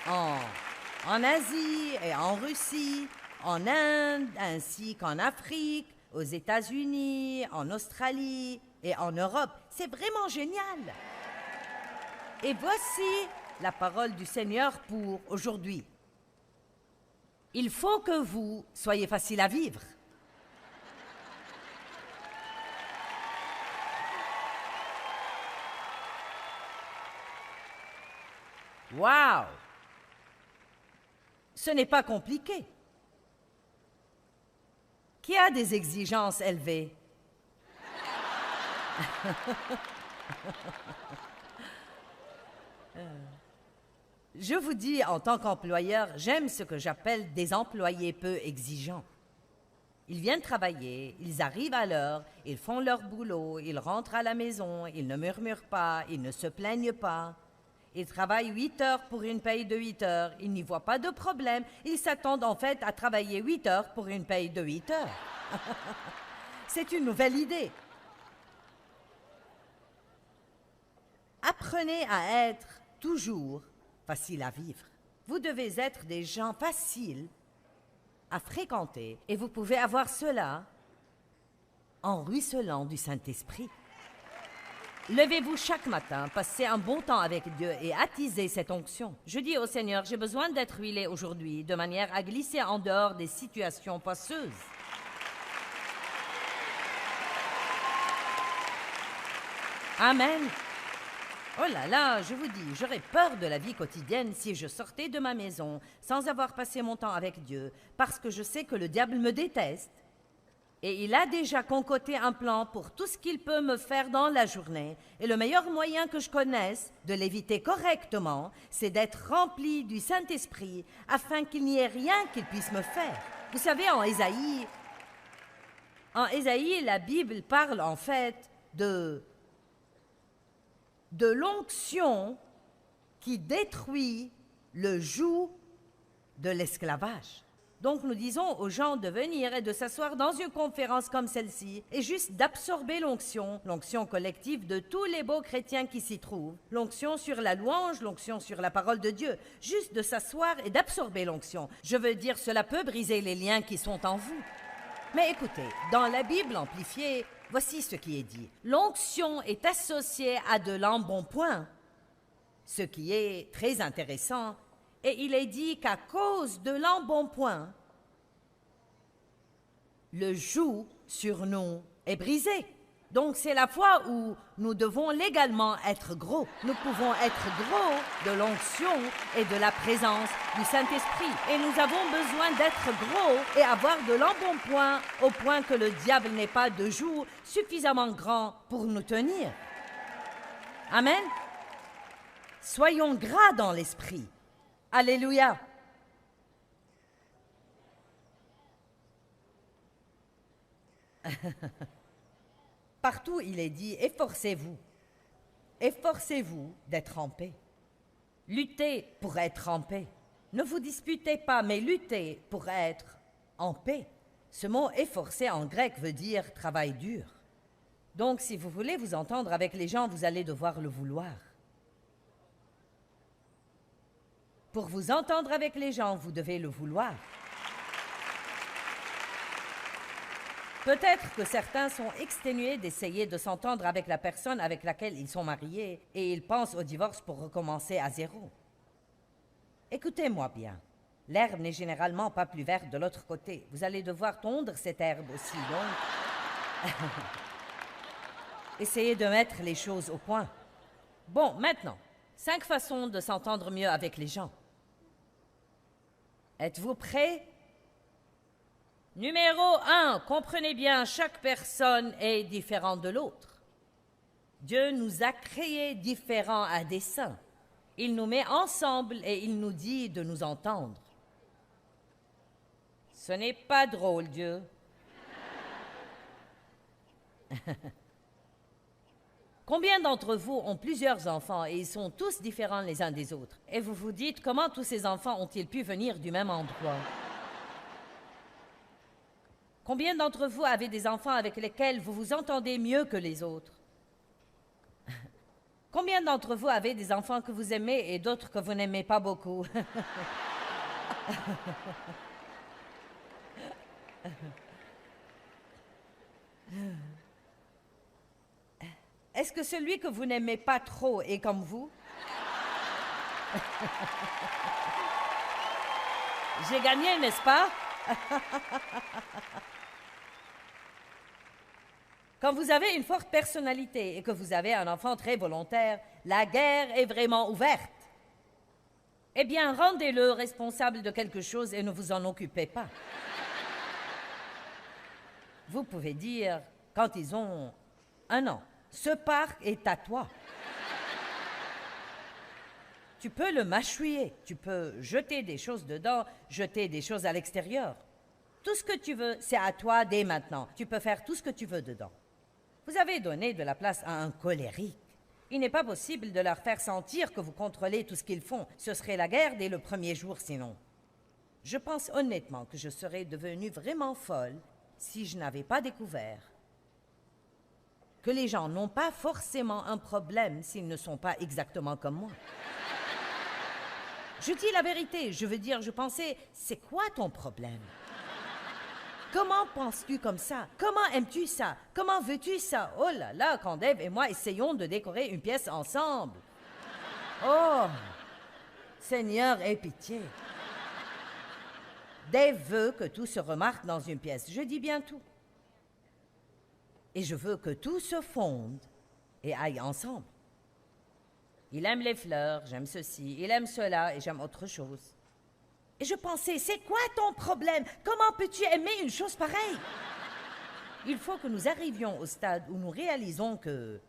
en Asie et en Russie, en Inde, ainsi qu'en Afrique, aux États-Unis, en Australie et en Europe. C'est vraiment génial. Et voici la parole du Seigneur pour aujourd'hui. Il faut que vous soyez facile à vivre. Waouh! Ce n'est pas compliqué. Qui a des exigences élevées? Je vous dis, en tant qu'employeur, j'aime ce que j'appelle des employés peu exigeants. Ils viennent travailler, ils arrivent à l'heure, ils font leur boulot, ils rentrent à la maison, ils ne murmurent pas, ils ne se plaignent pas. Ils travaillent 8 heures pour une paye de 8 heures. Ils n'y voient pas de problème. Ils s'attendent en fait à travailler 8 heures pour une paye de 8 heures. C'est une nouvelle idée. Apprenez à être toujours facile à vivre. Vous devez être des gens faciles à fréquenter et vous pouvez avoir cela en ruisselant du Saint-Esprit. Levez-vous chaque matin, passez un bon temps avec Dieu et attisez cette onction. Je dis au Seigneur, j'ai besoin d'être huilé aujourd'hui, de manière à glisser en dehors des situations poisseuses. Amen. Oh là là, je vous dis, j'aurais peur de la vie quotidienne si je sortais de ma maison sans avoir passé mon temps avec Dieu, parce que je sais que le diable me déteste. Et il a déjà concocté un plan pour tout ce qu'il peut me faire dans la journée. Et le meilleur moyen que je connaisse de l'éviter correctement, c'est d'être rempli du Saint-Esprit afin qu'il n'y ait rien qu'il puisse me faire. Vous savez, en Ésaïe, la Bible parle en fait de l'onction qui détruit le joug de l'esclavage. Donc nous disons aux gens de venir et de s'asseoir dans une conférence comme celle-ci et juste d'absorber l'onction collective de tous les beaux chrétiens qui s'y trouvent, l'onction sur la louange, l'onction sur la parole de Dieu, juste de s'asseoir et d'absorber l'onction. Je veux dire, cela peut briser les liens qui sont en vous. Mais écoutez, dans la Bible amplifiée, voici ce qui est dit. L'onction est associée à de l'embonpoint, ce qui est très intéressant. Et il est dit qu'à cause de l'embonpoint, le joug sur nous est brisé. Donc c'est la fois où nous devons légalement être gros. Nous pouvons être gros de l'onction et de la présence du Saint-Esprit. Et nous avons besoin d'être gros et avoir de l'embonpoint au point que le diable n'ait pas de joug suffisamment grand pour nous tenir. Amen. Soyons gras dans l'esprit. Alléluia. Partout, il est dit, efforcez-vous. Efforcez-vous d'être en paix. Luttez pour être en paix. Ne vous disputez pas, mais luttez pour être en paix. Ce mot efforcer en grec veut dire travail dur. Donc, si vous voulez vous entendre avec les gens, vous allez devoir le vouloir. Pour vous entendre avec les gens, vous devez le vouloir. Peut-être que certains sont exténués d'essayer de s'entendre avec la personne avec laquelle ils sont mariés et ils pensent au divorce pour recommencer à zéro. Écoutez-moi bien. L'herbe n'est généralement pas plus verte de l'autre côté. Vous allez devoir tondre cette herbe aussi, donc... Essayez de mettre les choses au point. Bon, maintenant, 5 façons de s'entendre mieux avec les gens. Êtes-vous prêts? Numéro 1, comprenez bien, chaque personne est différente de l'autre. Dieu nous a créés différents à dessein. Il nous met ensemble et il nous dit de nous entendre. Ce n'est pas drôle, Dieu. Combien d'entre vous ont plusieurs enfants et ils sont tous différents les uns des autres? Et vous vous dites, comment tous ces enfants ont-ils pu venir du même endroit? Combien d'entre vous avez des enfants avec lesquels vous vous entendez mieux que les autres? Combien d'entre vous avez des enfants que vous aimez et d'autres que vous n'aimez pas beaucoup? Est-ce que celui que vous n'aimez pas trop est comme vous? J'ai gagné, n'est-ce pas? Quand vous avez une forte personnalité et que vous avez un enfant très volontaire, la guerre est vraiment ouverte. Eh bien, rendez-le responsable de quelque chose et ne vous en occupez pas. Vous pouvez dire, quand ils ont 1 an, ce parc est à toi. Tu peux le mâchouiller, tu peux jeter des choses dedans, jeter des choses à l'extérieur. Tout ce que tu veux, c'est à toi dès maintenant. Tu peux faire tout ce que tu veux dedans. Vous avez donné de la place à un colérique. Il n'est pas possible de leur faire sentir que vous contrôlez tout ce qu'ils font. Ce serait la guerre dès le premier jour sinon. Je pense honnêtement que je serais devenue vraiment folle si je n'avais pas découvert que les gens n'ont pas forcément un problème s'ils ne sont pas exactement comme moi. Je dis la vérité, je veux dire, je pensais, c'est quoi ton problème? Comment penses-tu comme ça? Comment aimes-tu ça? Comment veux-tu ça? Oh là là, quand Dave et moi essayons de décorer une pièce ensemble. Oh, Seigneur, aie pitié. Dave veut que tout se remarque dans une pièce. Je dis bien tout. Et je veux que tout se fonde et aille ensemble. Il aime les fleurs, j'aime ceci. Il aime cela et j'aime autre chose. Et je pensais, c'est quoi ton problème? Comment peux-tu aimer une chose pareille? Il faut que nous arrivions au stade où nous réalisons que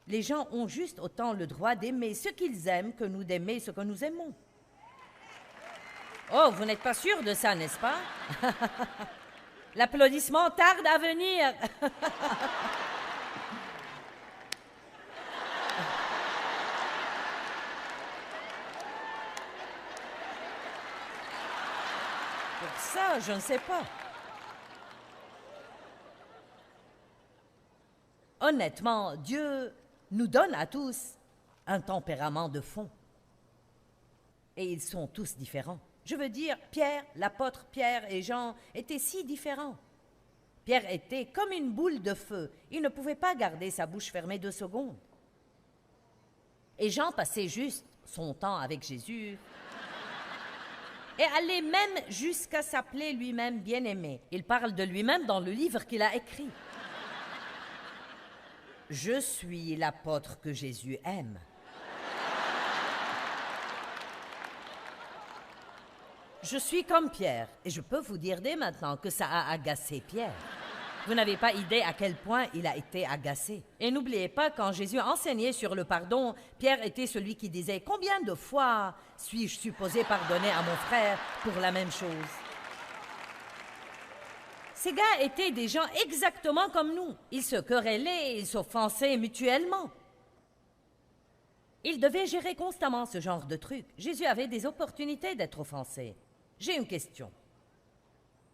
les gens ont juste autant le droit d'aimer ce qu'ils aiment que nous d'aimer ce que nous aimons. Oh, vous n'êtes pas sûr de ça, n'est-ce pas? L'applaudissement tarde à venir. Pour ça, je ne sais pas. Honnêtement, Dieu nous donne à tous un tempérament de fond. Et ils sont tous différents. Je veux dire, Pierre, l'apôtre Pierre et Jean étaient si différents. Pierre était comme une boule de feu. Il ne pouvait pas garder sa bouche fermée 2 secondes. Et Jean passait juste son temps avec Jésus et allait même jusqu'à s'appeler lui-même bien-aimé. Il parle de lui-même dans le livre qu'il a écrit. Je suis l'apôtre que Jésus aime. Je suis comme Pierre, et je peux vous dire dès maintenant que ça a agacé Pierre. Vous n'avez pas idée à quel point il a été agacé. Et n'oubliez pas, quand Jésus enseignait sur le pardon, Pierre était celui qui disait « Combien de fois suis-je supposé pardonner à mon frère pour la même chose ?» Ces gars étaient des gens exactement comme nous. Ils se querellaient, ils s'offensaient mutuellement. Ils devaient gérer constamment ce genre de truc. Jésus avait des opportunités d'être offensé. J'ai une question.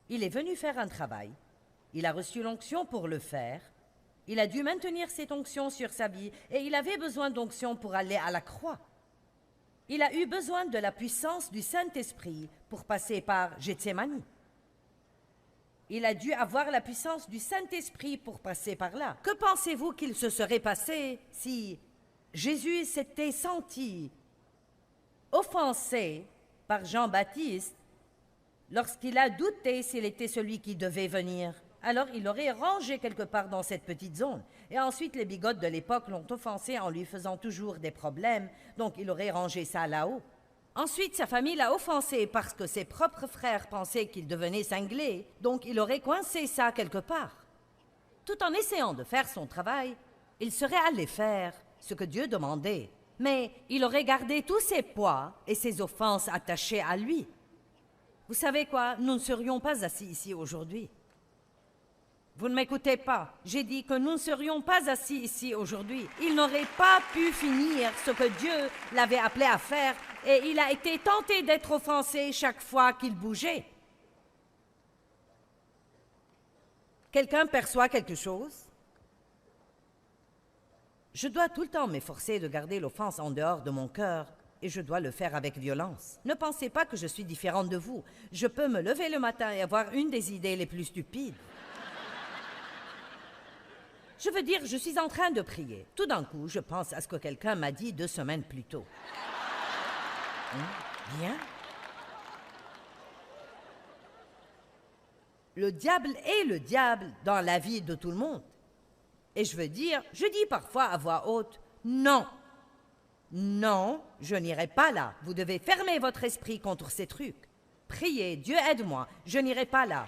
Il est venu faire un travail. Il a reçu l'onction pour le faire. Il a dû maintenir cette onction sur sa vie et il avait besoin d'onction pour aller à la croix. Il a eu besoin de la puissance du Saint-Esprit pour passer par Gethsémani. Il a dû avoir la puissance du Saint-Esprit pour passer par là. Que pensez-vous qu'il se serait passé si Jésus s'était senti offensé par Jean-Baptiste lorsqu'il a douté s'il était celui qui devait venir? Alors il l'aurait rangé quelque part dans cette petite zone. Et ensuite, les bigotes de l'époque l'ont offensé en lui faisant toujours des problèmes, donc il aurait rangé ça là-haut. Ensuite, sa famille l'a offensé parce que ses propres frères pensaient qu'il devenait cinglé, donc il aurait coincé ça quelque part. Tout en essayant de faire son travail, il serait allé faire ce que Dieu demandait mais il aurait gardé tous ses poids et ses offenses attachés à lui. Vous savez quoi? Nous ne serions pas assis ici aujourd'hui. Vous ne m'écoutez pas. J'ai dit que nous ne serions pas assis ici aujourd'hui. Il n'aurait pas pu finir ce que Dieu l'avait appelé à faire et il a été tenté d'être offensé chaque fois qu'il bougeait. Quelqu'un perçoit quelque chose? Je dois tout le temps m'efforcer de garder l'offense en dehors de mon cœur et je dois le faire avec violence. Ne pensez pas que je suis différente de vous. Je peux me lever le matin et avoir une des idées les plus stupides. Je veux dire, je suis en train de prier. Tout d'un coup, je pense à ce que quelqu'un m'a dit 2 semaines plus tôt. Bien. Le diable est le diable dans la vie de tout le monde. Et je veux dire, je dis parfois à voix haute, non. Non, je n'irai pas là. Vous devez fermer votre esprit contre ces trucs. Priez, Dieu aide-moi, je n'irai pas là.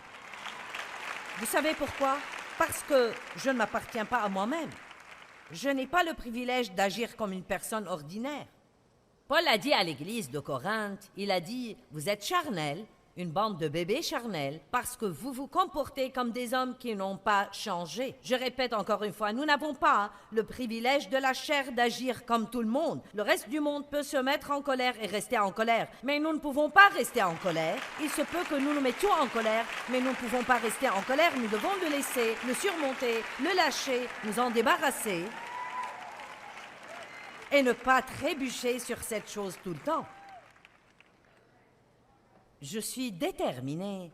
Vous savez pourquoi? Parce que je ne m'appartiens pas à moi-même. Je n'ai pas le privilège d'agir comme une personne ordinaire. Paul a dit à l'église de Corinthe, il a dit, vous êtes charnels, une bande de bébés charnels, parce que vous vous comportez comme des hommes qui n'ont pas changé. Je répète encore une fois, nous n'avons pas le privilège de la chair d'agir comme tout le monde. Le reste du monde peut se mettre en colère et rester en colère, mais nous ne pouvons pas rester en colère. Il se peut que nous nous mettions en colère, mais nous ne pouvons pas rester en colère. Nous devons le laisser, le surmonter, le lâcher, nous en débarrasser et ne pas trébucher sur cette chose tout le temps. Je suis déterminée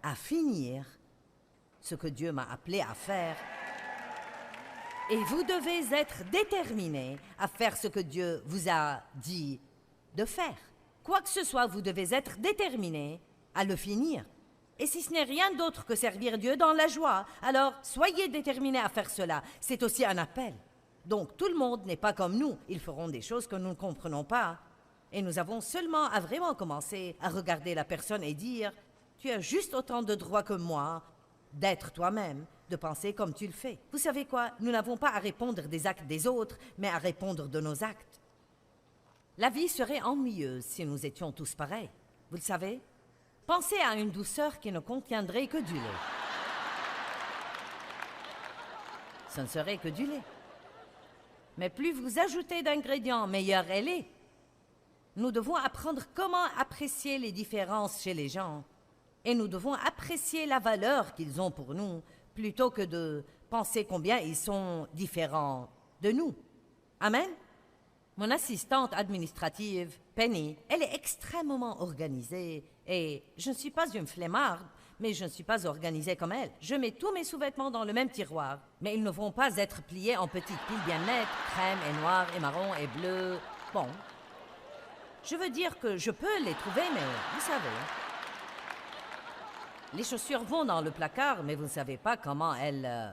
à finir ce que Dieu m'a appelé à faire. Et vous devez être déterminés à faire ce que Dieu vous a dit de faire. Quoi que ce soit, vous devez être déterminés à le finir. Et si ce n'est rien d'autre que servir Dieu dans la joie, alors soyez déterminés à faire cela. C'est aussi un appel. Donc tout le monde n'est pas comme nous. Ils feront des choses que nous ne comprenons pas. Et nous avons seulement à vraiment commencer à regarder la personne et dire « Tu as juste autant de droits que moi d'être toi-même, de penser comme tu le fais. » Vous savez quoi? Nous n'avons pas à répondre des actes des autres, mais à répondre de nos actes. La vie serait ennuyeuse si nous étions tous pareils. Vous le savez? Pensez à une douceur qui ne contiendrait que du lait. Ce ne serait que du lait. Mais plus vous ajoutez d'ingrédients, meilleure elle est. Nous devons apprendre comment apprécier les différences chez les gens. Et nous devons apprécier la valeur qu'ils ont pour nous, plutôt que de penser combien ils sont différents de nous. Amen? Mon assistante administrative, Penny, elle est extrêmement organisée. Et je ne suis pas une flemmarde, mais je ne suis pas organisée comme elle. Je mets tous mes sous-vêtements dans le même tiroir, mais ils ne vont pas être pliés en petites piles bien nettes, crème et noir et marron et bleu. Bon. Je veux dire que je peux les trouver, mais vous savez. Les chaussures vont dans le placard, mais vous ne savez pas comment elles...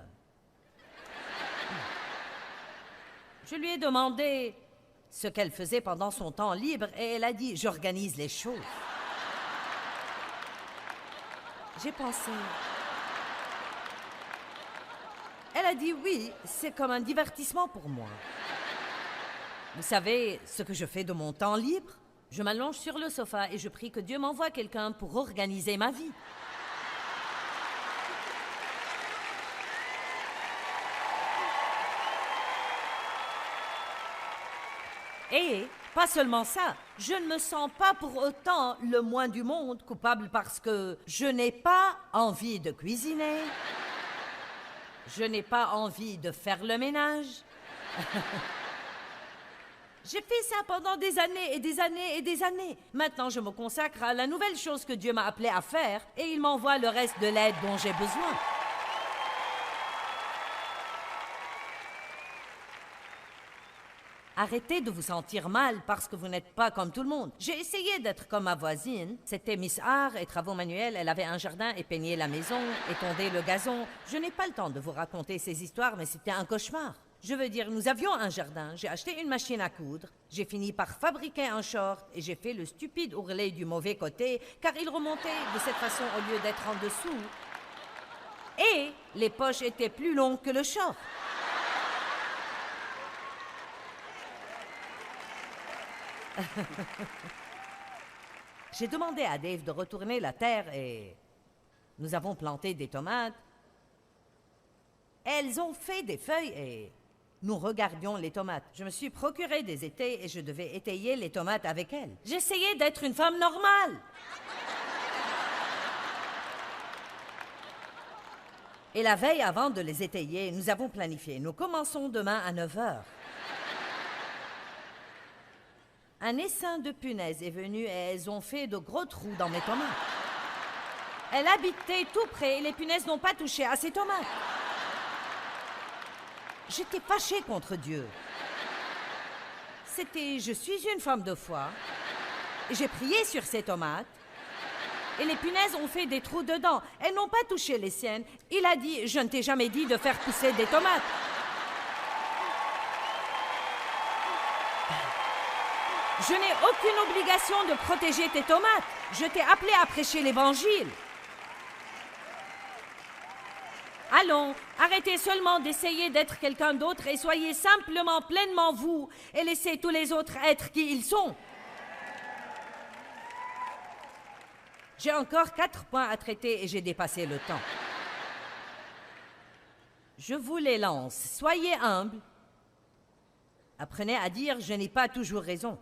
Je lui ai demandé ce qu'elle faisait pendant son temps libre et elle a dit « J'organise les choses. » J'ai pensé... Elle a dit « Oui, c'est comme un divertissement pour moi. » Vous savez ce que je fais de mon temps libre? Je m'allonge sur le sofa et je prie que Dieu m'envoie quelqu'un pour organiser ma vie. Et pas seulement ça, je ne me sens pas pour autant le moins du monde coupable parce que je n'ai pas envie de cuisiner, je n'ai pas envie de faire le ménage. J'ai fait ça pendant des années et des années et des années. Maintenant, je me consacre à la nouvelle chose que Dieu m'a appelé à faire et il m'envoie le reste de l'aide dont j'ai besoin. Arrêtez de vous sentir mal parce que vous n'êtes pas comme tout le monde. J'ai essayé d'être comme ma voisine. C'était Miss Art et travaux manuels. Elle avait un jardin et peignait la maison et tondait le gazon. Je n'ai pas le temps de vous raconter ces histoires, mais c'était un cauchemar. Je veux dire, nous avions un jardin, j'ai acheté une machine à coudre, j'ai fini par fabriquer un short et j'ai fait le stupide ourlet du mauvais côté car il remontait de cette façon au lieu d'être en dessous. Et les poches étaient plus longues que le short. J'ai demandé à Dave de retourner la terre et nous avons planté des tomates. Elles ont fait des feuilles et nous regardions les tomates. Je me suis procuré des étais et je devais étayer les tomates avec elles. J'essayais d'être une femme normale. Et la veille, avant de les étayer, nous avons planifié. Nous commençons demain à 9 heures. Un essaim de punaises est venu et elles ont fait de gros trous dans mes tomates. Elle habitait tout près et les punaises n'ont pas touché à ces tomates. J'étais fâchée contre Dieu. Je suis une femme de foi. Et j'ai prié sur ces tomates. Et les punaises ont fait des trous dedans. Elles n'ont pas touché les siennes. Il a dit, je ne t'ai jamais dit de faire pousser des tomates. Je n'ai aucune obligation de protéger tes tomates. Je t'ai appelé à prêcher l'Évangile. Allons, arrêtez seulement d'essayer d'être quelqu'un d'autre et soyez simplement pleinement vous et laissez tous les autres être qui ils sont. J'ai encore 4 points à traiter et j'ai dépassé le temps. Je vous les lance. Soyez humbles. Apprenez à dire « je n'ai pas toujours raison ».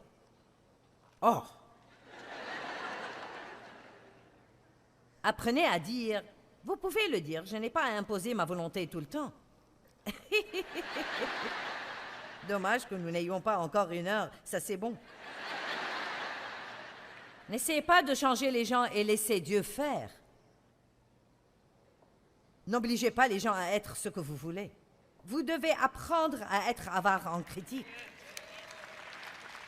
Oh! Apprenez à dire « vous pouvez le dire, je n'ai pas à imposer ma volonté tout le temps ». Dommage que nous n'ayons pas encore 1 heure, ça c'est bon. N'essayez pas de changer les gens et laissez Dieu faire. N'obligez pas les gens à être ce que vous voulez. Vous devez apprendre à être avare en critique.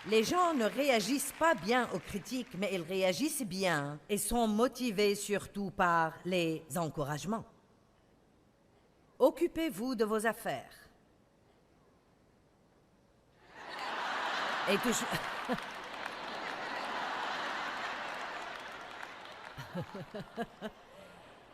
Les gens ne réagissent pas bien aux critiques, mais ils réagissent bien et sont motivés surtout par les encouragements. Occupez-vous de vos affaires. Et toujours...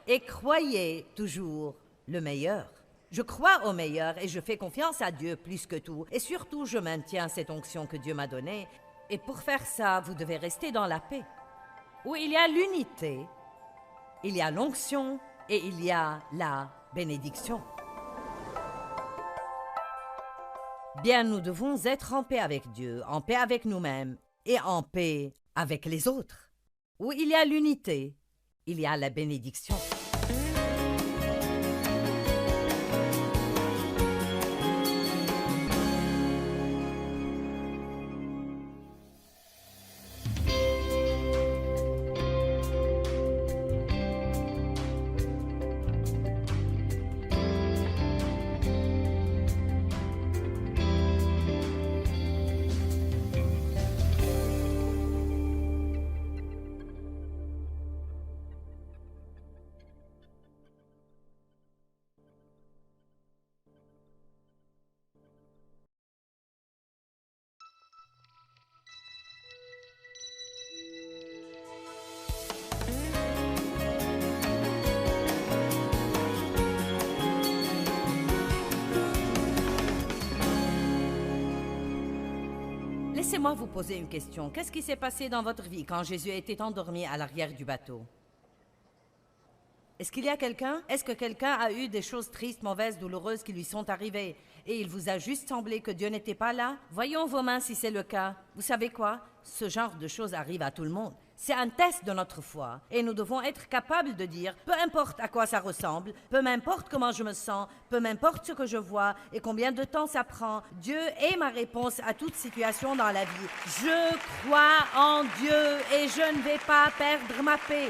Et croyez toujours le meilleur. Je crois au meilleur et je fais confiance à Dieu plus que tout. Et surtout, je maintiens cette onction que Dieu m'a donnée. Et pour faire ça, vous devez rester dans la paix. Où il y a l'unité, il y a l'onction et il y a la bénédiction. Bien, nous devons être en paix avec Dieu, en paix avec nous-mêmes et en paix avec les autres. Où il y a l'unité, il y a la bénédiction. Laissez-moi vous poser une question. Qu'est-ce qui s'est passé dans votre vie quand Jésus était endormi à l'arrière du bateau? Est-ce qu'il y a quelqu'un? Est-ce que quelqu'un a eu des choses tristes, mauvaises, douloureuses qui lui sont arrivées et il vous a juste semblé que Dieu n'était pas là? Voyons vos mains si c'est le cas. Vous savez quoi? Ce genre de choses arrive à tout le monde. C'est un test de notre foi et nous devons être capables de dire, peu importe à quoi ça ressemble, peu m'importe comment je me sens, peu m'importe ce que je vois et combien de temps ça prend, Dieu est ma réponse à toute situation dans la vie. Je crois en Dieu et je ne vais pas perdre ma paix.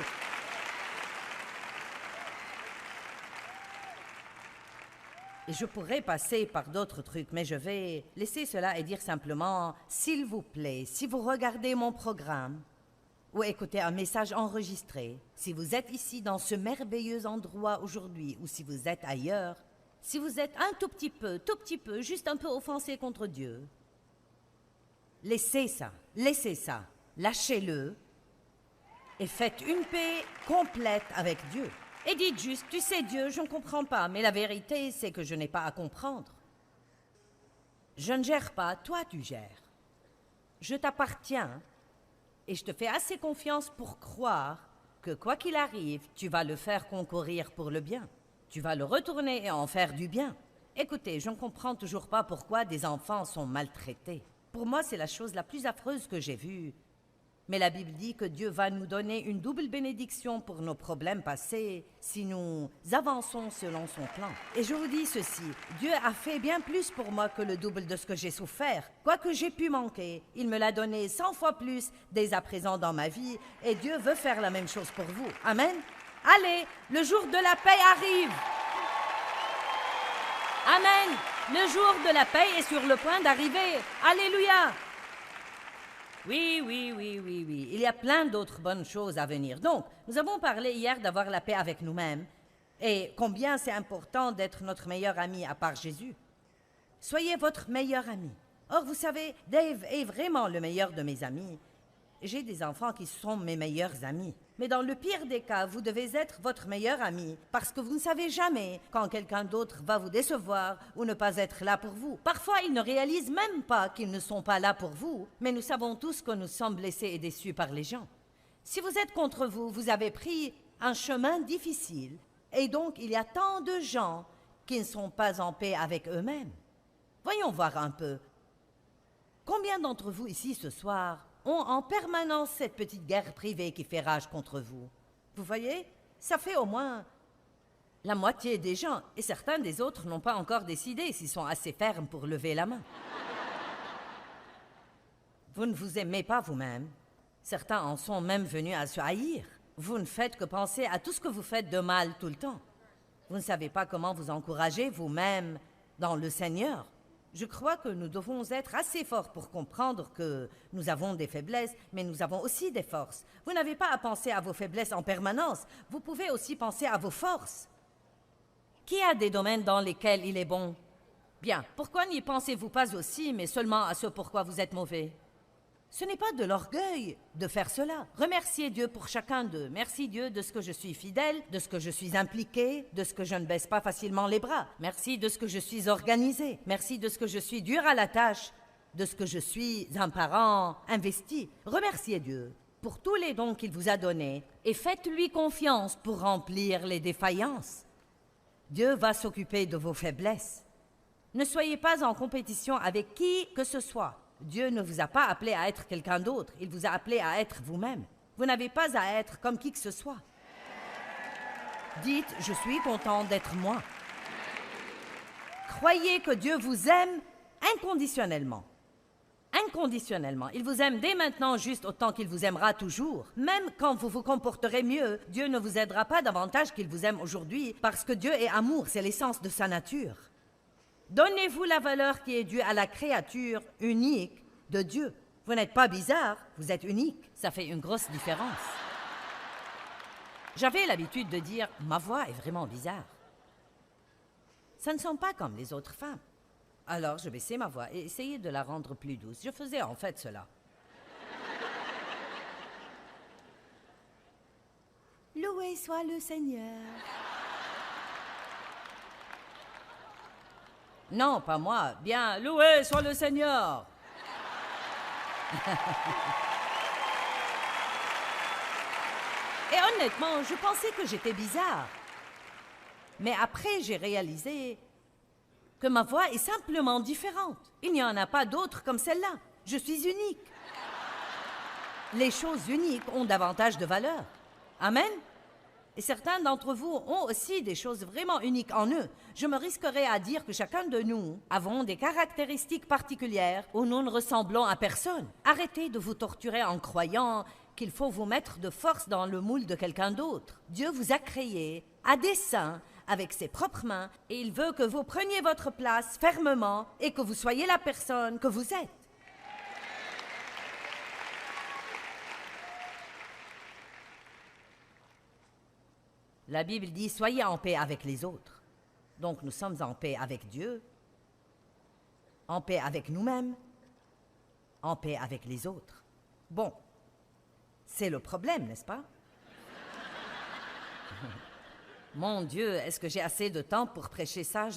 Et je pourrais passer par d'autres trucs, mais je vais laisser cela et dire simplement, s'il vous plaît, si vous regardez mon programme, ou écoutez un message enregistré, si vous êtes ici dans ce merveilleux endroit aujourd'hui ou si vous êtes ailleurs, si vous êtes un tout petit peu, juste un peu offensé contre Dieu, laissez ça, lâchez-le et faites une paix complète avec Dieu. Et dites juste, tu sais Dieu, je ne comprends pas, mais la vérité c'est que je n'ai pas à comprendre. Je ne gère pas, toi tu gères. Je t'appartiens et je te fais assez confiance pour croire que quoi qu'il arrive, tu vas le faire concourir pour le bien. Tu vas le retourner et en faire du bien. Écoutez, je ne comprends toujours pas pourquoi des enfants sont maltraités. Pour moi, c'est la chose la plus affreuse que j'ai vue. Mais la Bible dit que Dieu va nous donner une double bénédiction pour nos problèmes passés si nous avançons selon son plan. Et je vous dis ceci, Dieu a fait bien plus pour moi que le double de ce que j'ai souffert. Quoi que j'ai pu manquer, il me l'a donné 100 fois plus dès à présent dans ma vie et Dieu veut faire la même chose pour vous. Amen. Allez, le jour de la paix arrive. Amen. Le jour de la paix est sur le point d'arriver. Alléluia. Oui. Il y a plein d'autres bonnes choses à venir. Donc, nous avons parlé hier d'avoir la paix avec nous-mêmes et combien c'est important d'être notre meilleur ami à part Jésus. Soyez votre meilleur ami. Or, vous savez, Dave est vraiment le meilleur de mes amis. J'ai des enfants qui sont mes meilleurs amis. Mais dans le pire des cas, vous devez être votre meilleur ami parce que vous ne savez jamais quand quelqu'un d'autre va vous décevoir ou ne pas être là pour vous. Parfois, ils ne réalisent même pas qu'ils ne sont pas là pour vous, mais nous savons tous que nous sommes blessés et déçus par les gens. Si vous êtes contre vous, vous avez pris un chemin difficile et donc il y a tant de gens qui ne sont pas en paix avec eux-mêmes. Voyons voir un peu. Combien d'entre vous ici ce soir ont en permanence cette petite guerre privée qui fait rage contre vous? Vous voyez, ça fait au moins la moitié des gens, et certains des autres n'ont pas encore décidé s'ils sont assez fermes pour lever la main. Vous ne vous aimez pas vous-même. Certains en sont même venus à se haïr. Vous ne faites que penser à tout ce que vous faites de mal tout le temps. Vous ne savez pas comment vous encourager vous-même dans le Seigneur. Je crois que nous devons être assez forts pour comprendre que nous avons des faiblesses, mais nous avons aussi des forces. Vous n'avez pas à penser à vos faiblesses en permanence. Vous pouvez aussi penser à vos forces. Qui a des domaines dans lesquels il est bon? Bien, pourquoi n'y pensez-vous pas aussi, mais seulement à ce pourquoi vous êtes mauvais? Ce n'est pas de l'orgueil de faire cela. Remerciez Dieu pour chacun d'eux. Merci Dieu de ce que je suis fidèle, de ce que je suis impliqué, de ce que je ne baisse pas facilement les bras. Merci de ce que je suis organisé. Merci de ce que je suis dur à la tâche, de ce que je suis un parent investi. Remerciez Dieu pour tous les dons qu'il vous a donnés et faites-lui confiance pour remplir les défaillances. Dieu va s'occuper de vos faiblesses. Ne soyez pas en compétition avec qui que ce soit. Dieu ne vous a pas appelé à être quelqu'un d'autre. Il vous a appelé à être vous-même. Vous n'avez pas à être comme qui que ce soit. Dites, je suis content d'être moi. Croyez que Dieu vous aime inconditionnellement. Inconditionnellement. Il vous aime dès maintenant juste autant qu'il vous aimera toujours. Même quand vous vous comporterez mieux, Dieu ne vous aidera pas davantage qu'il vous aime aujourd'hui parce que Dieu est amour, c'est l'essence de sa nature. Donnez-vous la valeur qui est due à la créature unique de Dieu. Vous n'êtes pas bizarre, vous êtes unique. Ça fait une grosse différence. J'avais l'habitude de dire « ma voix est vraiment bizarre ». Ça ne sont pas comme les autres femmes. Alors je baissais ma voix et essayais de la rendre plus douce. Je faisais en fait cela. Loué soit le Seigneur. Non, pas moi. Bien, loué soit le Seigneur. Et honnêtement, je pensais que j'étais bizarre. Mais après, j'ai réalisé que ma voix est simplement différente. Il n'y en a pas d'autre comme celle-là. Je suis unique. Les choses uniques ont davantage de valeur. Amen. Et certains d'entre vous ont aussi des choses vraiment uniques en eux. Je me risquerais à dire que chacun de nous avons des caractéristiques particulières où nous ne ressemblons à personne. Arrêtez de vous torturer en croyant qu'il faut vous mettre de force dans le moule de quelqu'un d'autre. Dieu vous a créé à dessein avec ses propres mains et il veut que vous preniez votre place fermement et que vous soyez la personne que vous êtes. La Bible dit « Soyez en paix avec les autres ». Donc nous sommes en paix avec Dieu, en paix avec nous-mêmes, en paix avec les autres. Bon, c'est le problème, n'est-ce pas? Mon Dieu, est-ce que j'ai assez de temps pour prêcher ça?